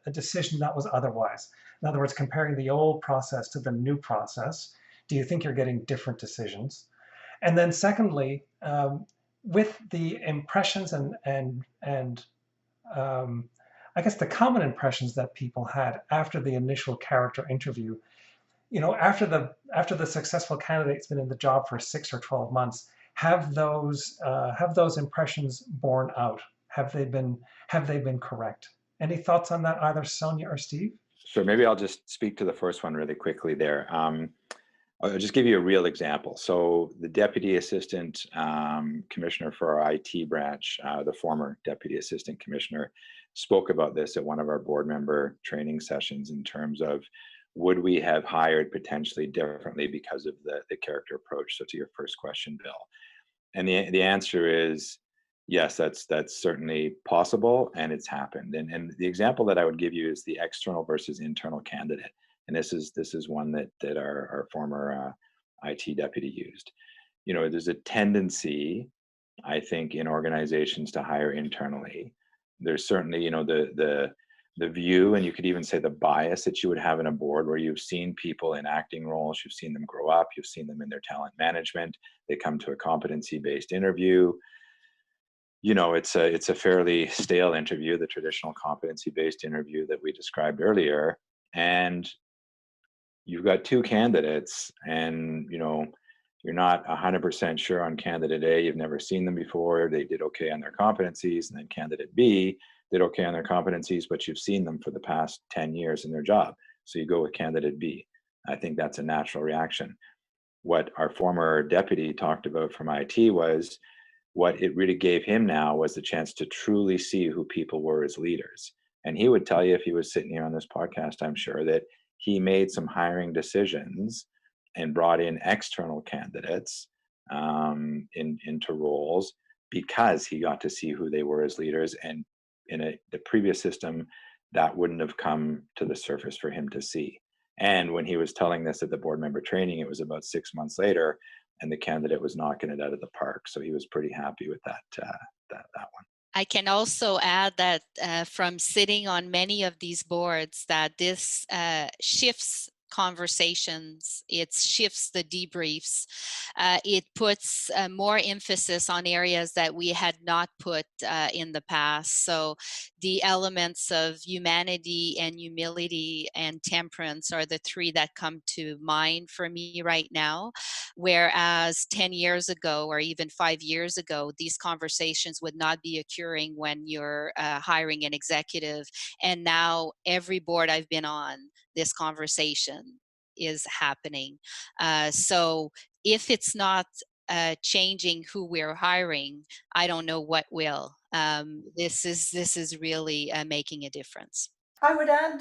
a decision that was otherwise? In other words, comparing the old process to the new process, do you think you're getting different decisions? And then secondly, with the impressions and I guess the common impressions that people had after the initial character interview, after the successful candidate's been in the job for 6 or 12 months, have those impressions borne out? Have they been correct? Any thoughts on that, either Sonia or Steve? Sure. Maybe I'll just speak to the first one really quickly there. I'll just give you a real example. So the Deputy Assistant Commissioner for our IT branch, the former Deputy Assistant Commissioner, spoke about this at one of our board member training sessions in terms of, would we have hired potentially differently because of the character approach? So to your first question, Bill. And the answer is yes, that's certainly possible, and it's happened. And the example that I would give you is the external versus internal candidate. And this is one that our former IT deputy used. You know, there's a tendency, I think, in organizations to hire internally. There's certainly, you know, the view, and you could even say the bias that you would have in a board where you've seen people in acting roles, you've seen them grow up, you've seen them in their talent management, they come to a competency-based interview. You know, it's a fairly stale interview, the traditional competency-based interview that we described earlier, and you've got two candidates, and you know, you're not 100% sure on candidate A, you've never seen them before, they did okay on their competencies, and then candidate B did okay on their competencies, but you've seen them for the past 10 years in their job, so you go with candidate B. I think that's a natural reaction. What our former deputy talked about from IT was what it really gave him now was the chance to truly see who people were as leaders. And he would tell you, if he was sitting here on this podcast, I'm sure, that he made some hiring decisions and brought in external candidates into roles because he got to see who they were as leaders. And in the previous system, that wouldn't have come to the surface for him to see. And when he was telling this at the board member training, it was about 6 months later, and the candidate was knocking it out of the park. So he was pretty happy with that one. I can also add that from sitting on many of these boards, that this shifts conversations, it shifts the debriefs, it puts more emphasis on areas that we had not put in the past. So the elements of humanity and humility and temperance are the three that come to mind for me right now. Whereas 10 years ago, or even 5 years ago, these conversations would not be occurring when you're hiring an executive. And now every board I've been on, this conversation is happening. So if it's not changing who we're hiring, I don't know what will. This is really making a difference. I would add,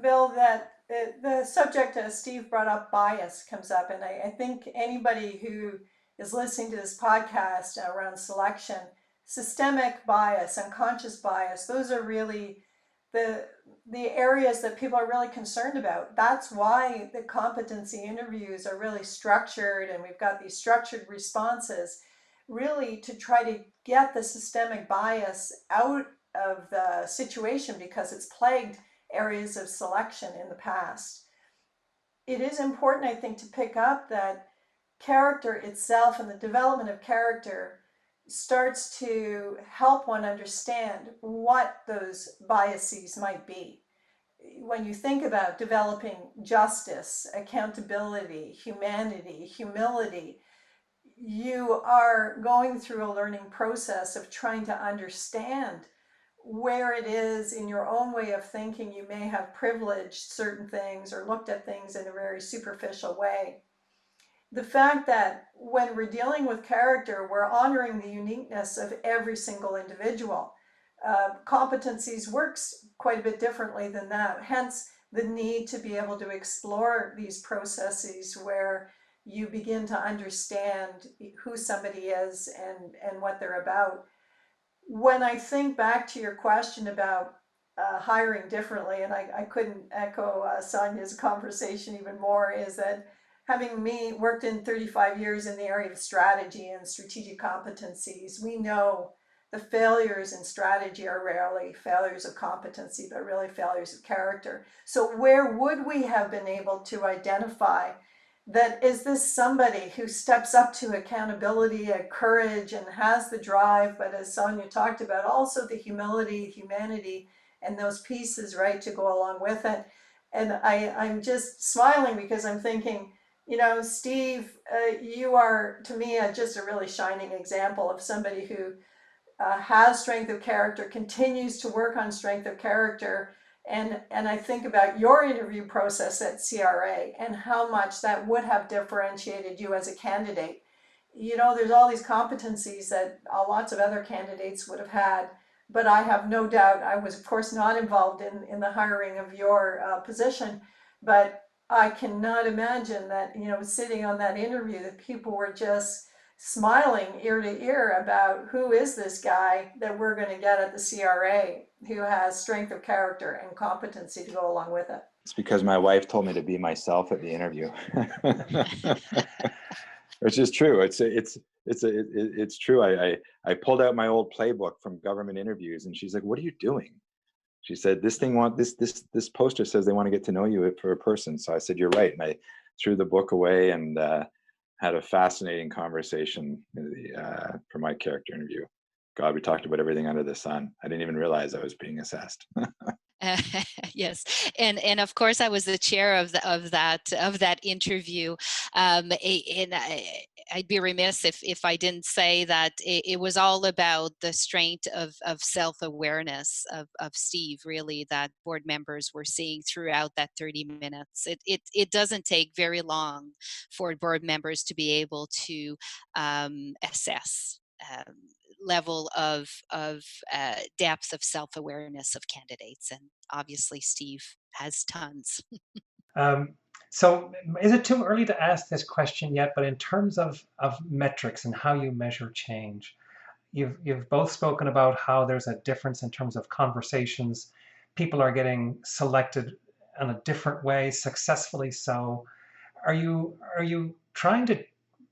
Bill, that the subject, as Steve brought up, bias comes up. And I think anybody who is listening to this podcast around selection, systemic bias, unconscious bias, those are really the areas that people are really concerned about. That's why the competency interviews are really structured, and we've got these structured responses, really to try to get the systemic bias out of the situation, because it's plagued areas of selection in the past. It is important, I think, to pick up that character itself and the development of character starts to help one understand what those biases might be. When you think about developing justice, accountability, humanity, humility, you are going through a learning process of trying to understand where it is in your own way of thinking you may have privileged certain things or looked at things in a very superficial way. The fact that when we're dealing with character, we're honoring the uniqueness of every single individual. Competencies works quite a bit differently than that. Hence, the need to be able to explore these processes where you begin to understand who somebody is and what they're about. When I think back to your question about hiring differently, and I couldn't echo Sonia's conversation even more, is that having me worked in 35 years in the area of strategy and strategic competencies, we know the failures in strategy are rarely failures of competency, but really failures of character. So where would we have been able to identify that, is this somebody who steps up to accountability and courage and has the drive, but as Sonia talked about, also the humility, humanity, and those pieces, right, to go along with it. And I'm just smiling because I'm thinking, you know, Steve, you are, to me, just a really shining example of somebody who has strength of character, continues to work on strength of character. And I think about your interview process at CRA and how much that would have differentiated you as a candidate. You know, there's all these competencies that lots of other candidates would have had, but I have no doubt, I was of course not involved in the hiring of your position, but I cannot imagine that, you know, sitting on that interview, that people were just smiling ear to ear about who is this guy that we're going to get at the CRA who has strength of character and competency to go along with it. It's because my wife told me to be myself at the interview. Which is true. It's true. I pulled out my old playbook from government interviews, and she's like, "What are you doing?" She said, "This poster says they want to get to know you for a person." So I said, "You're right." And I threw the book away and had a fascinating conversation for my character interview. God, we talked about everything under the sun. I didn't even realize I was being assessed. Yes, and of course I was the chair of that interview, and I'd be remiss if I didn't say that it was all about the strength of self-awareness of Steve, really, that board members were seeing throughout that 30 minutes. It doesn't take very long for board members to be able to assess level of depth of self-awareness of candidates, and obviously Steve has tons. So is it too early to ask this question yet? But in terms of metrics and how you measure change, you've both spoken about how there's a difference in terms of conversations. People are getting selected in a different way, successfully so. Are you trying to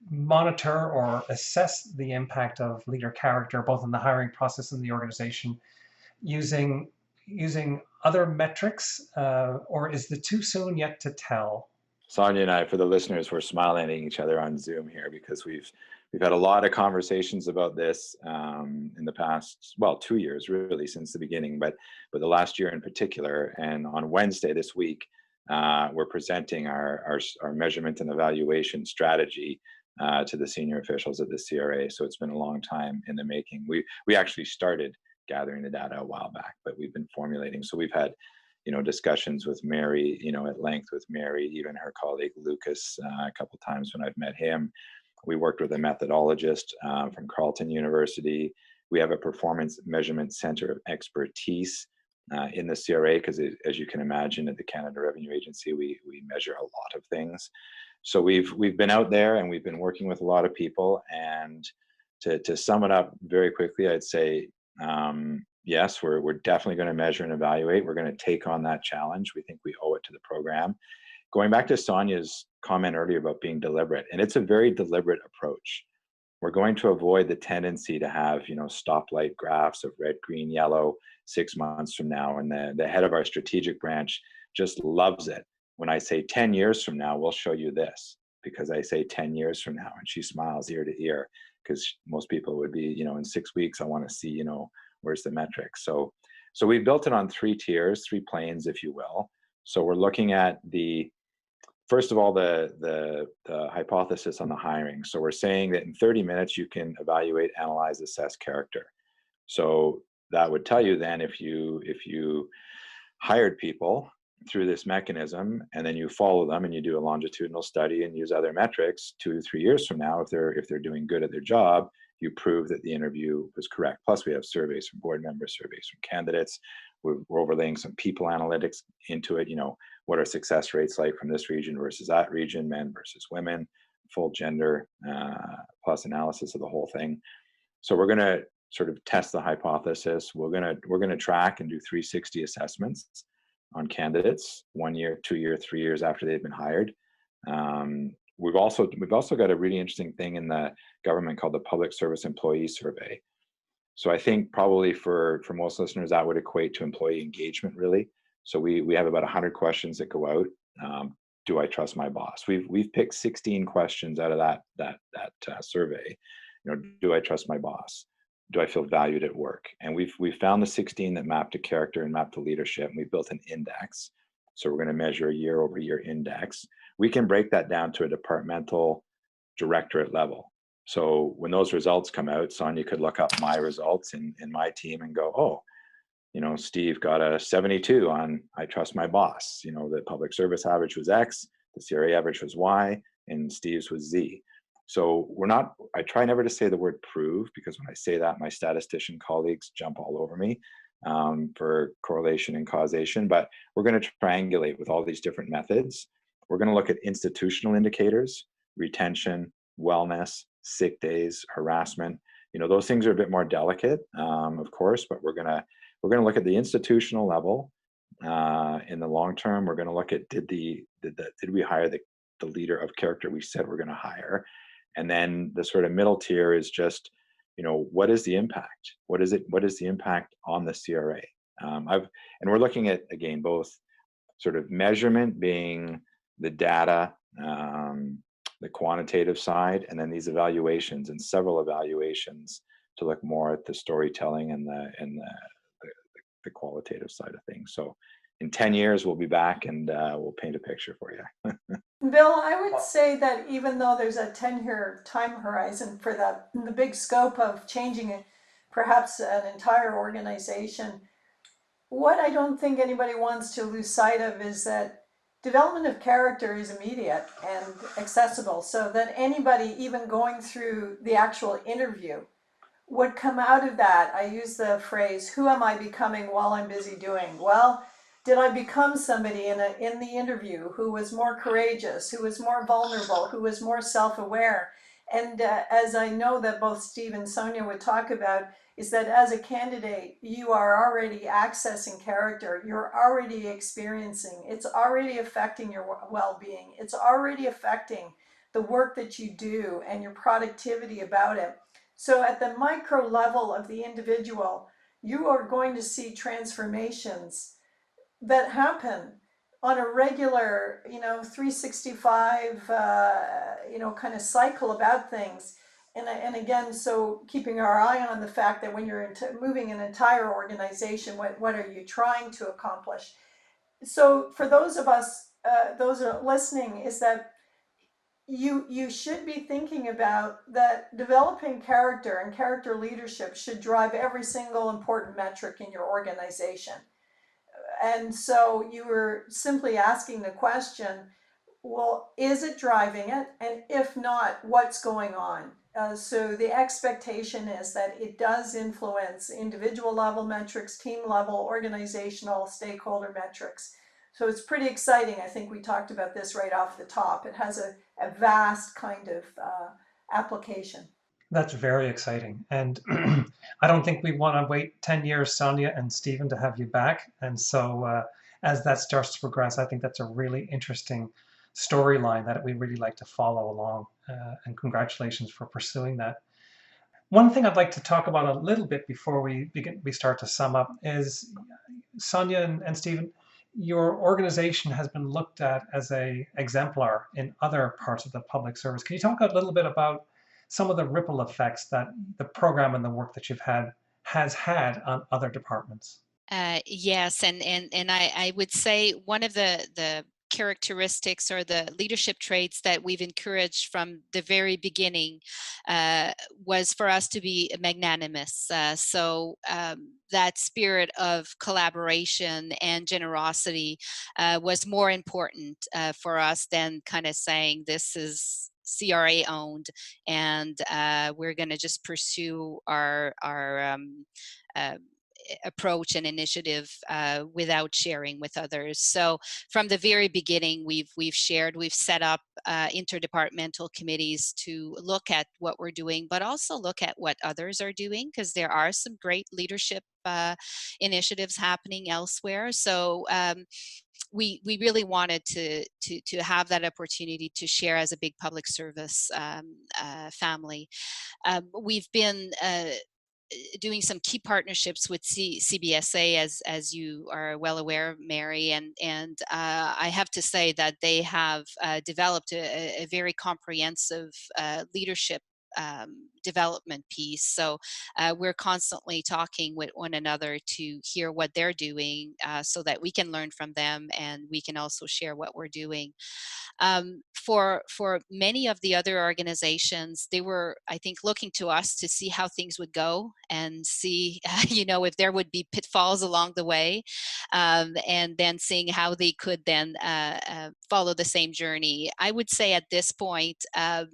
monitor or assess the impact of leader character, both in the hiring process and the organization, using other metrics, or is it too soon yet to tell? Sonia and I, for the listeners, we're smiling at each other on Zoom here because we've had a lot of conversations about this in the past, 2 years really, since the beginning, but the last year in particular. And on Wednesday this week, we're presenting our measurement and evaluation strategy to the senior officials at the CRA. So it's been a long time in the making. We actually started gathering the data a while back, but we've been formulating. So we've had discussions with Mary, at length with Mary, even her colleague Lucas, a couple times when I've met him. We worked with a methodologist from Carleton University. We have a performance measurement center of expertise in the CRA, because as you can imagine, at the Canada Revenue Agency, we measure a lot of things. So we've been out there and we've been working with a lot of people. And to sum it up very quickly, I'd say, yes, we're definitely going to measure and evaluate. We're going to take on that challenge. We think we owe it to the program. Going back to Sonia's comment earlier about being deliberate, and it's a very deliberate approach. We're going to avoid the tendency to have, stoplight graphs of red, green, yellow 6 months from now. And the head of our strategic branch just loves it when I say 10 years from now, we'll show you this, because I say 10 years from now, and she smiles ear to ear, because most people would be, in 6 weeks, I want to see, where's the metrics. So we've built it on 3 tiers, 3 planes, if you will. So we're looking at first of all, the hypothesis on the hiring. So we're saying that in 30 minutes, you can evaluate, analyze, assess character. So that would tell you then, if you hired people through this mechanism, and then you follow them and you do a longitudinal study and use other metrics, 2 to 3 years from now, if they're doing good at their job, you prove that the interview was correct. Plus, we have surveys from board members, surveys from candidates. We're overlaying some people analytics into it. What are success rates like from this region versus that region, men versus women, full gender, plus analysis of the whole thing. So we're going to sort of test the hypothesis. We're going to track and do 360 assessments on candidates 1 year, 2 year, 3 years after they've been hired. We've also got a really interesting thing in the government called the Public Service Employee Survey. So I think probably for most listeners, that would equate to employee engagement, really. So we have about 100 questions that go out. Do I trust my boss? We've picked 16 questions out of that survey. Do I trust my boss? Do I feel valued at work? And we've found the 16 that map to character and map to leadership. And we built an index. So we're going to measure a year-over-year index. We can break that down to a departmental directorate level. So when those results come out, Sonia could look up my results in my team and go, oh, Steve got a 72 on I trust my boss. The public service average was X, the CRA average was Y, and Steve's was Z. So I try never to say the word prove, because when I say that, my statistician colleagues jump all over me for correlation and causation, but we're going to triangulate with all these different methods. We're going to look at institutional indicators, retention, wellness, sick days, harassment. Those things are a bit more delicate, of course, but we're going to look at the institutional level, in the long term, we're going to look at did we hire the leader of character we said we're going to hire, and then the sort of middle tier is just, what is the impact? What is the impact on the CRA? And we're looking at, again, both sort of measurement being the data, the quantitative side, and then these evaluations and several evaluations to look more at the storytelling and the qualitative side of things. So in 10 years, we'll be back and we'll paint a picture for you. Bill, I would say that even though there's a 10-year time horizon for the big scope of changing perhaps an entire organization, what I don't think anybody wants to lose sight of is that development of character is immediate and accessible, so that anybody even going through the actual interview would come out of that. I use the phrase, who am I becoming while I'm busy doing? Well, did I become somebody in the interview who was more courageous, who was more vulnerable, who was more self-aware? And as I know that both Steve and Sonia would talk about, is that as a candidate, you are already accessing character, you're already experiencing, it's already affecting your well-being, it's already affecting the work that you do and your productivity about it. So at the micro level of the individual, you are going to see transformations that happen on a regular, 365, kind of cycle about things. And again, so keeping our eye on the fact that when you're moving an entire organization, what are you trying to accomplish? So for those of us, those are listening, is that you should be thinking about that developing character and character leadership should drive every single important metric in your organization. And so you were simply asking the question, well, is it driving it? And if not, what's going on? So the expectation is that it does influence individual level metrics, team level, organizational, stakeholder metrics. So it's pretty exciting. I think we talked about this right off the top. It has a vast kind of application. That's very exciting. And I don't think we want to wait 10 years, Sonia and Stephen, to have you back. And so as that starts to progress, I think that's a really interesting storyline that we really like to follow along. And congratulations for pursuing that. One thing I'd like to talk about a little bit before we start to sum up is, Sonia and Stephen, your organization has been looked at as an exemplar in other parts of the public service. Can you talk a little bit about some of the ripple effects that the program and the work that you've had has had on other departments? Yes, and I would say one of the characteristics or the leadership traits that we've encouraged from the very beginning was for us to be magnanimous. So that spirit of collaboration and generosity was more important for us than kind of saying this is CRA owned and we're going to just pursue our approach and initiative without sharing with others. So from the very beginning, we've set up interdepartmental committees to look at what we're doing, but also look at what others are doing, because there are some great leadership initiatives happening elsewhere. So we really wanted to have that opportunity to share as a big public service family. We've been doing some key partnerships with CBSA, as you are well aware, Mary, and I have to say that they have developed a very comprehensive leadership development piece. So we're constantly talking with one another to hear what they're doing so that we can learn from them and we can also share what we're doing. For many of the other organizations, they were, I think, looking to us to see how things would go and see, if there would be pitfalls along the way, and then seeing how they could then follow the same journey. I would say at this point, a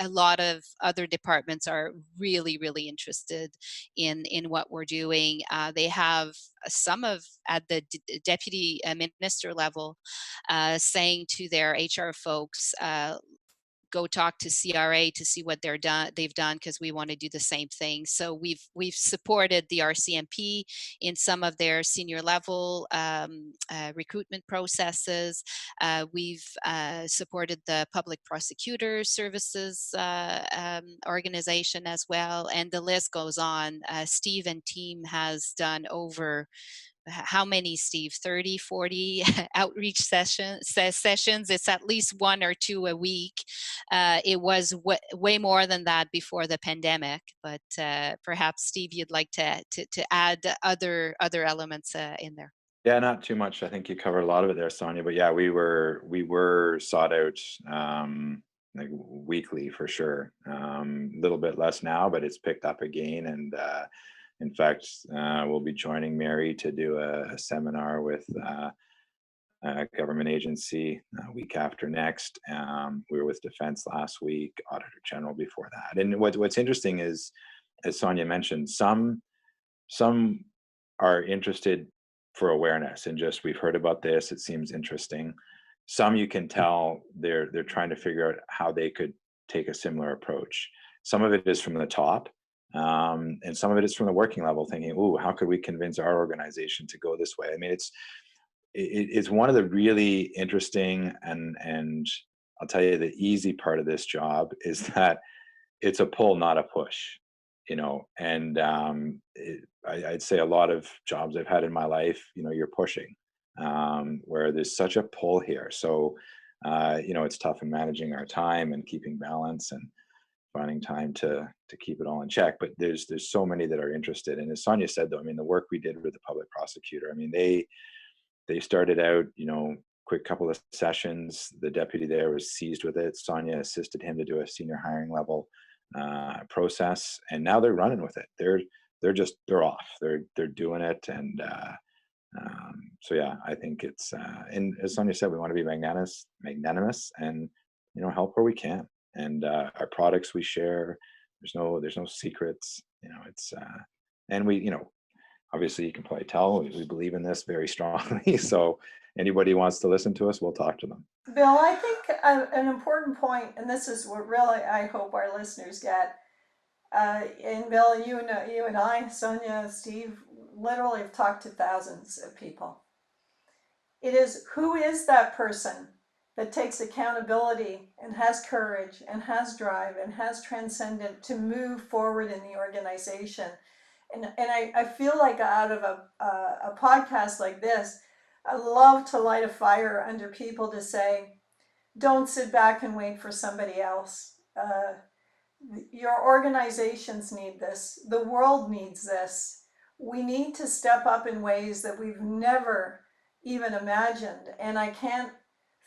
lot of other departments are really, really interested in what we're doing. They have some of at the deputy minister level saying to their HR folks, go talk to CRA to see what they've done, because we want to do the same thing. So we've supported the RCMP in some of their senior level recruitment processes. We've supported the Public Prosecutor Services organization as well, and the list goes on. Steve and team has done over, how many, Steve? 30, 40 outreach sessions. It's at least 1 or 2 a week. It was way more than that before the pandemic, but perhaps, Steve, you'd like to add other elements in there. Yeah, not too much. I think you covered a lot of it there, Sonia. But yeah, we were sought out like weekly for sure. A little bit less now, but it's picked up again. And in fact, we'll be joining Mary to do a seminar with a government agency week after next. We were with Defense last week, Auditor General before that. And what's interesting is, as Sonia mentioned, some are interested for awareness and just, we've heard about this, it seems interesting. Some you can tell they're trying to figure out how they could take a similar approach. Some of it is from the top, and some of it is from the working level, thinking, "Ooh, how could we convince our organization to go this way?" I mean, it's one of the really interesting and I'll tell you, the easy part of this job is that it's a pull, not a push, you know. And I'd say a lot of jobs I've had in my life, you know, you're pushing, where there's such a pull here. So you know, it's tough in managing our time and keeping balance and finding time to keep it all in check. But there's so many that are interested. And as Sonia said, though, I mean, the work we did with the public prosecutor, I mean, they started out, you know, quick couple of sessions. The deputy there was seized with it. Sonia assisted him to do a senior hiring level process, and now they're running with it. They're off. They're doing it, and so yeah, I think it's and as Sonia said, we want to be magnanimous, and you know, help where we can. And our products we share. There's no secrets. You know, it's and we, you know, obviously you can probably tell we believe in this very strongly. So anybody who wants to listen to us, we'll talk to them. Bill, I think an important point, and this is what really I hope our listeners get. And Bill, you and I, Sonia, Steve, literally have talked to thousands of people. It is, who is that person that takes accountability and has courage and has drive and has transcendent to move forward in the organization? And I feel like out of a podcast like this, I love to light a fire under people to say, don't sit back and wait for somebody else. Your organizations need this. The world needs this. We need to step up in ways that we've never even imagined. And I can't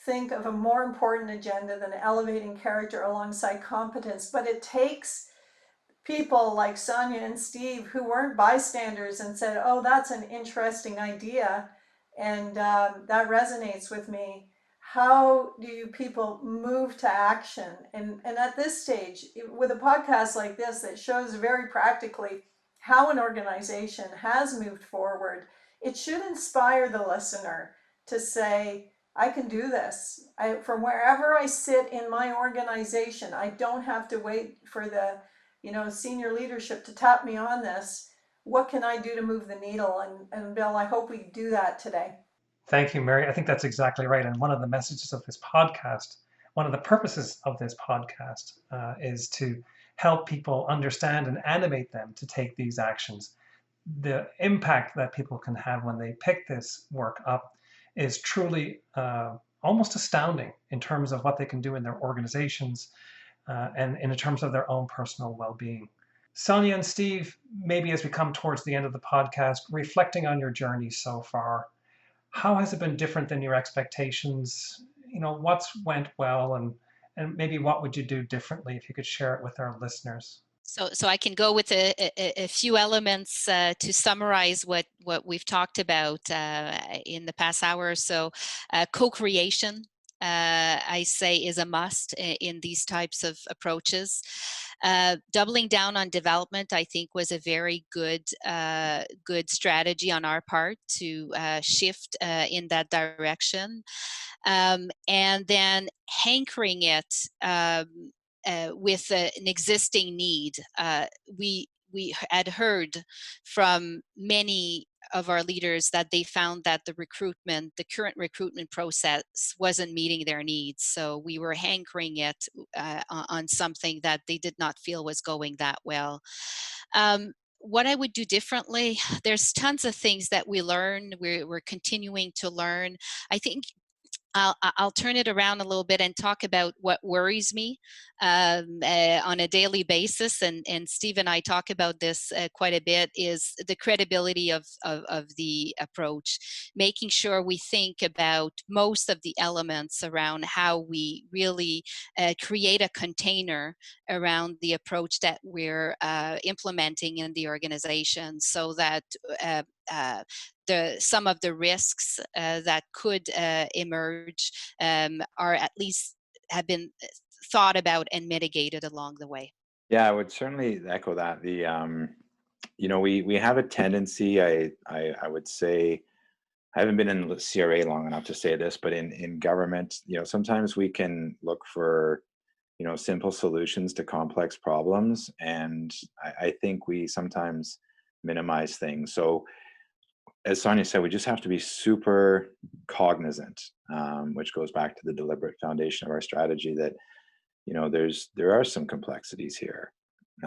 think of a more important agenda than elevating character alongside competence. But it takes people like Sonia and Steve who weren't bystanders and said, "Oh, that's an interesting idea, and that resonates with me." How do you people move to action? And at this stage, with a podcast like this that shows very practically how an organization has moved forward, it should inspire the listener to say, I can do this. From wherever I sit in my organization, I don't have to wait for the senior leadership to tap me on this. What can I do to move the needle? And Bill, I hope we do that today. Thank you, Mary. I think that's exactly right. And one of the messages of this podcast, one of the purposes of this podcast is to help people understand and animate them to take these actions. The impact that people can have when they pick this work up is truly almost astounding in terms of what they can do in their organizations and in terms of their own personal well-being. Sonia and Steve, maybe as we come towards the end of the podcast, reflecting on your journey so far, how has it been different than your expectations? You know, what's went well, and maybe what would you do differently if you could share it with our listeners? So I can go with a few elements to summarize what we've talked about in the past hour or so. Co-creation I say is a must in these types of approaches. Doubling down on development, I think, was a very good strategy on our part to shift in that direction. And then hankering it with an existing need. We had heard from many of our leaders that they found that the current recruitment process wasn't meeting their needs. So we were hankering it on something that they did not feel was going that well. What I would do differently, there's tons of things that we learn. We're continuing to learn. I think I'll turn it around a little bit and talk about what worries me on a daily basis. And Steve and I talk about this quite a bit, is the credibility of the approach, making sure we think about most of the elements around how we really create a container around the approach that we're implementing in the organization, so that some of the risks that could emerge are at least have been thought about and mitigated along the way. Yeah, I would certainly echo that. We have a tendency, I would say, I haven't been in the CRA long enough to say this, but in government, sometimes we can look for, simple solutions to complex problems. And I think we sometimes minimize things. So as Sonia said, we just have to be super cognizant, which goes back to the deliberate foundation of our strategy, that there are some complexities here.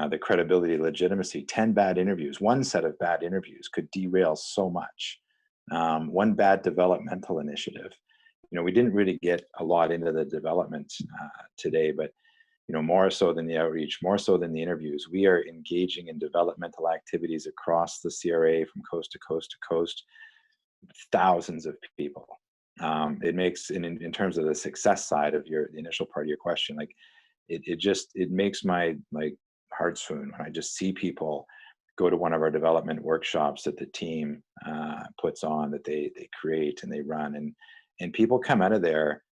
The credibility, legitimacy, 10 bad interviews, one set of bad interviews could derail so much. One bad developmental initiative. We didn't really get a lot into the development today, but more so than the outreach, more so than the interviews, we are engaging in developmental activities across the CRA from coast to coast to coast, thousands of people. It makes, in terms of the success side of the initial part of your question, like it makes my heart swoon when I just see people go to one of our development workshops that the team puts on, that they create and they run, and people come out of there,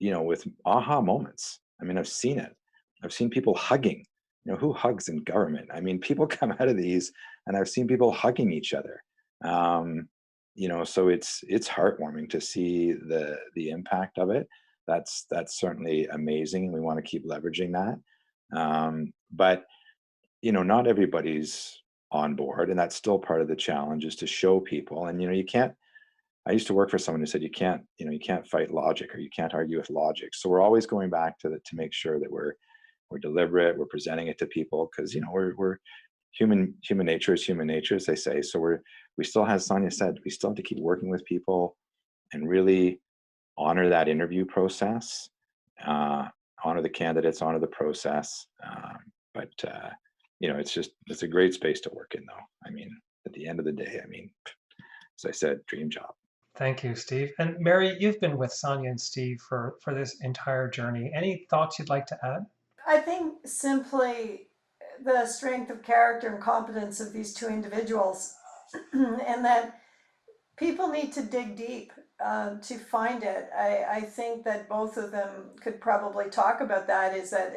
with aha moments. I mean, I've seen it. I've seen people hugging. Who hugs in government? I mean, people come out of these, and I've seen people hugging each other. So it's heartwarming to see the impact of it. That's certainly amazing. We want to keep leveraging that. But not everybody's on board, and that's still part of the challenge, is to show people. And you can't. I used to work for someone who said you can't fight logic, or you can't argue with logic. So we're always going back to make sure that we're deliberate, we're presenting it to people, because we're human nature is human nature, as they say. So we still, as Sonia said, we still have to keep working with people and really honor that interview process, honor the candidates, honor the process. But it's a great space to work in, though. I mean, at the end of the day, as I said, dream job. Thank you, Steve. And Mary, you've been with Sonia and Steve for this entire journey. Any thoughts you'd like to add? I think simply the strength of character and competence of these two individuals, and that people need to dig deep to find it. I think that both of them could probably talk about that, is that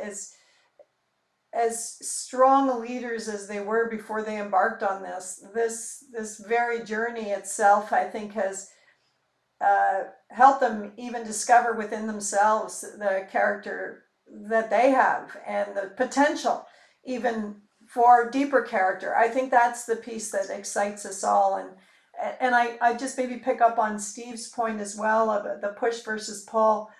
as strong leaders as they were before they embarked on this very journey itself, I think has helped them even discover within themselves the character that they have, and the potential even for deeper character. I think that's the piece that excites us all. And I just maybe pick up on Steve's point as well of the push versus pull.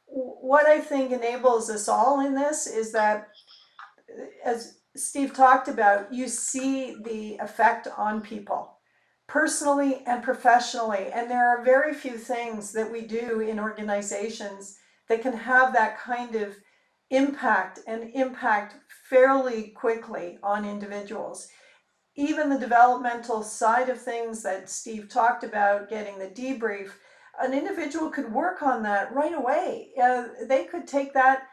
What I think enables us all in this is that, as Steve talked about, you see the effect on people personally and professionally. And there are very few things that we do in organizations that can have that kind of impact, and impact fairly quickly on individuals. Even the developmental side of things that Steve talked about, getting the debrief, an individual could work on that right away. They could take that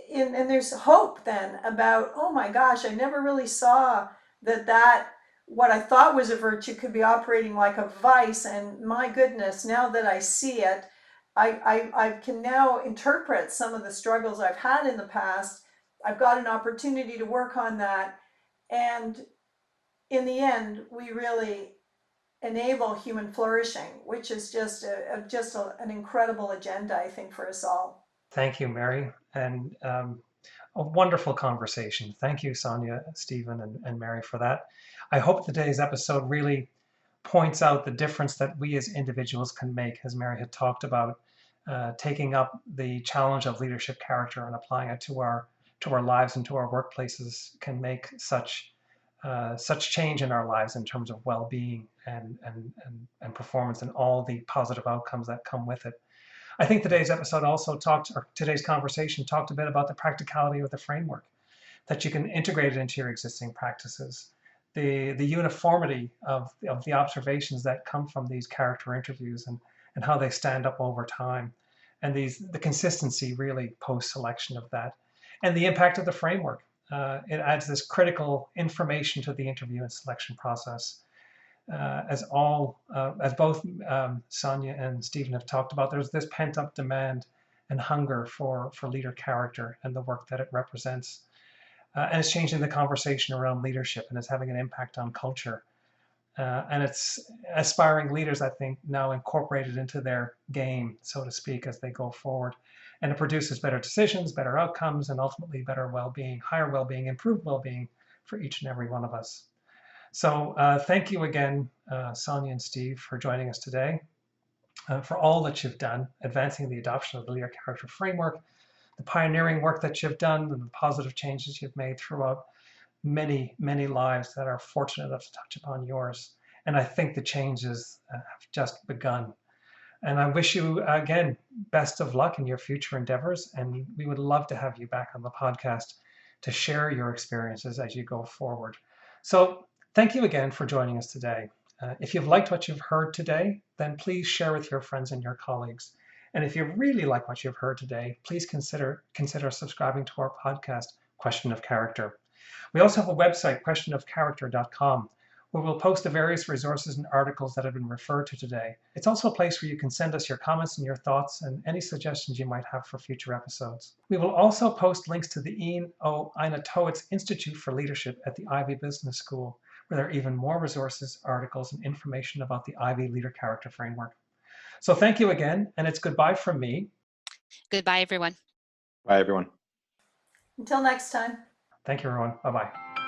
in, and there's hope then about, oh my gosh, I never really saw that what I thought was a virtue could be operating like a vice, and my goodness, now that I see it, I can now interpret some of the struggles I've had in the past. I've got an opportunity to work on that. And in the end, we really enable human flourishing, which is just an incredible agenda, I think, for us all. Thank you, Mary. And a wonderful conversation. Thank you, Sonia, Stephen, and Mary, for that. I hope today's episode really points out the difference that we as individuals can make, as Mary had talked about, taking up the challenge of leadership character and applying it to our lives and to our workplaces can make such change in our lives in terms of well-being and performance and all the positive outcomes that come with it. I think today's episode also today's conversation talked a bit about the practicality of the framework, that you can integrate it into your existing practices, the uniformity of the observations that come from these character interviews and how they stand up over time, and the consistency really post-selection of that, and the impact of the framework. It adds this critical information to the interview and selection process. As both Sonia and Stephen have talked about, there's this pent-up demand and hunger for leader character and the work that it represents. And it's changing the conversation around leadership, and it's having an impact on culture. And it's aspiring leaders, I think, now incorporated into their game, so to speak, as they go forward. And it produces better decisions, better outcomes, and ultimately better well-being, higher well-being, improved well-being for each and every one of us. So thank you again, Sonia and Steve, for joining us today, for all that you've done, advancing the adoption of the leader character framework, the pioneering work that you've done, and the positive changes you've made throughout many, many lives that are fortunate enough to touch upon yours. And I think the changes have just begun. And I wish you, again, best of luck in your future endeavors. And we would love to have you back on the podcast to share your experiences as you go forward. So thank you again for joining us today. If you've liked what you've heard today, then please share with your friends and your colleagues. And if you really like what you've heard today, please consider subscribing to our podcast, Question of Character. We also have a website, questionofcharacter.com, where we'll post the various resources and articles that have been referred to today. It's also a place where you can send us your comments and your thoughts and any suggestions you might have for future episodes. We will also post links to the Ian O. Inatowitz Institute for Leadership at the Ivey Business School, where there are even more resources, articles, and information about the Ivey Leader Character Framework. So thank you again, and it's goodbye from me. Goodbye, everyone. Bye, everyone. Until next time. Thank you, everyone. Bye-bye.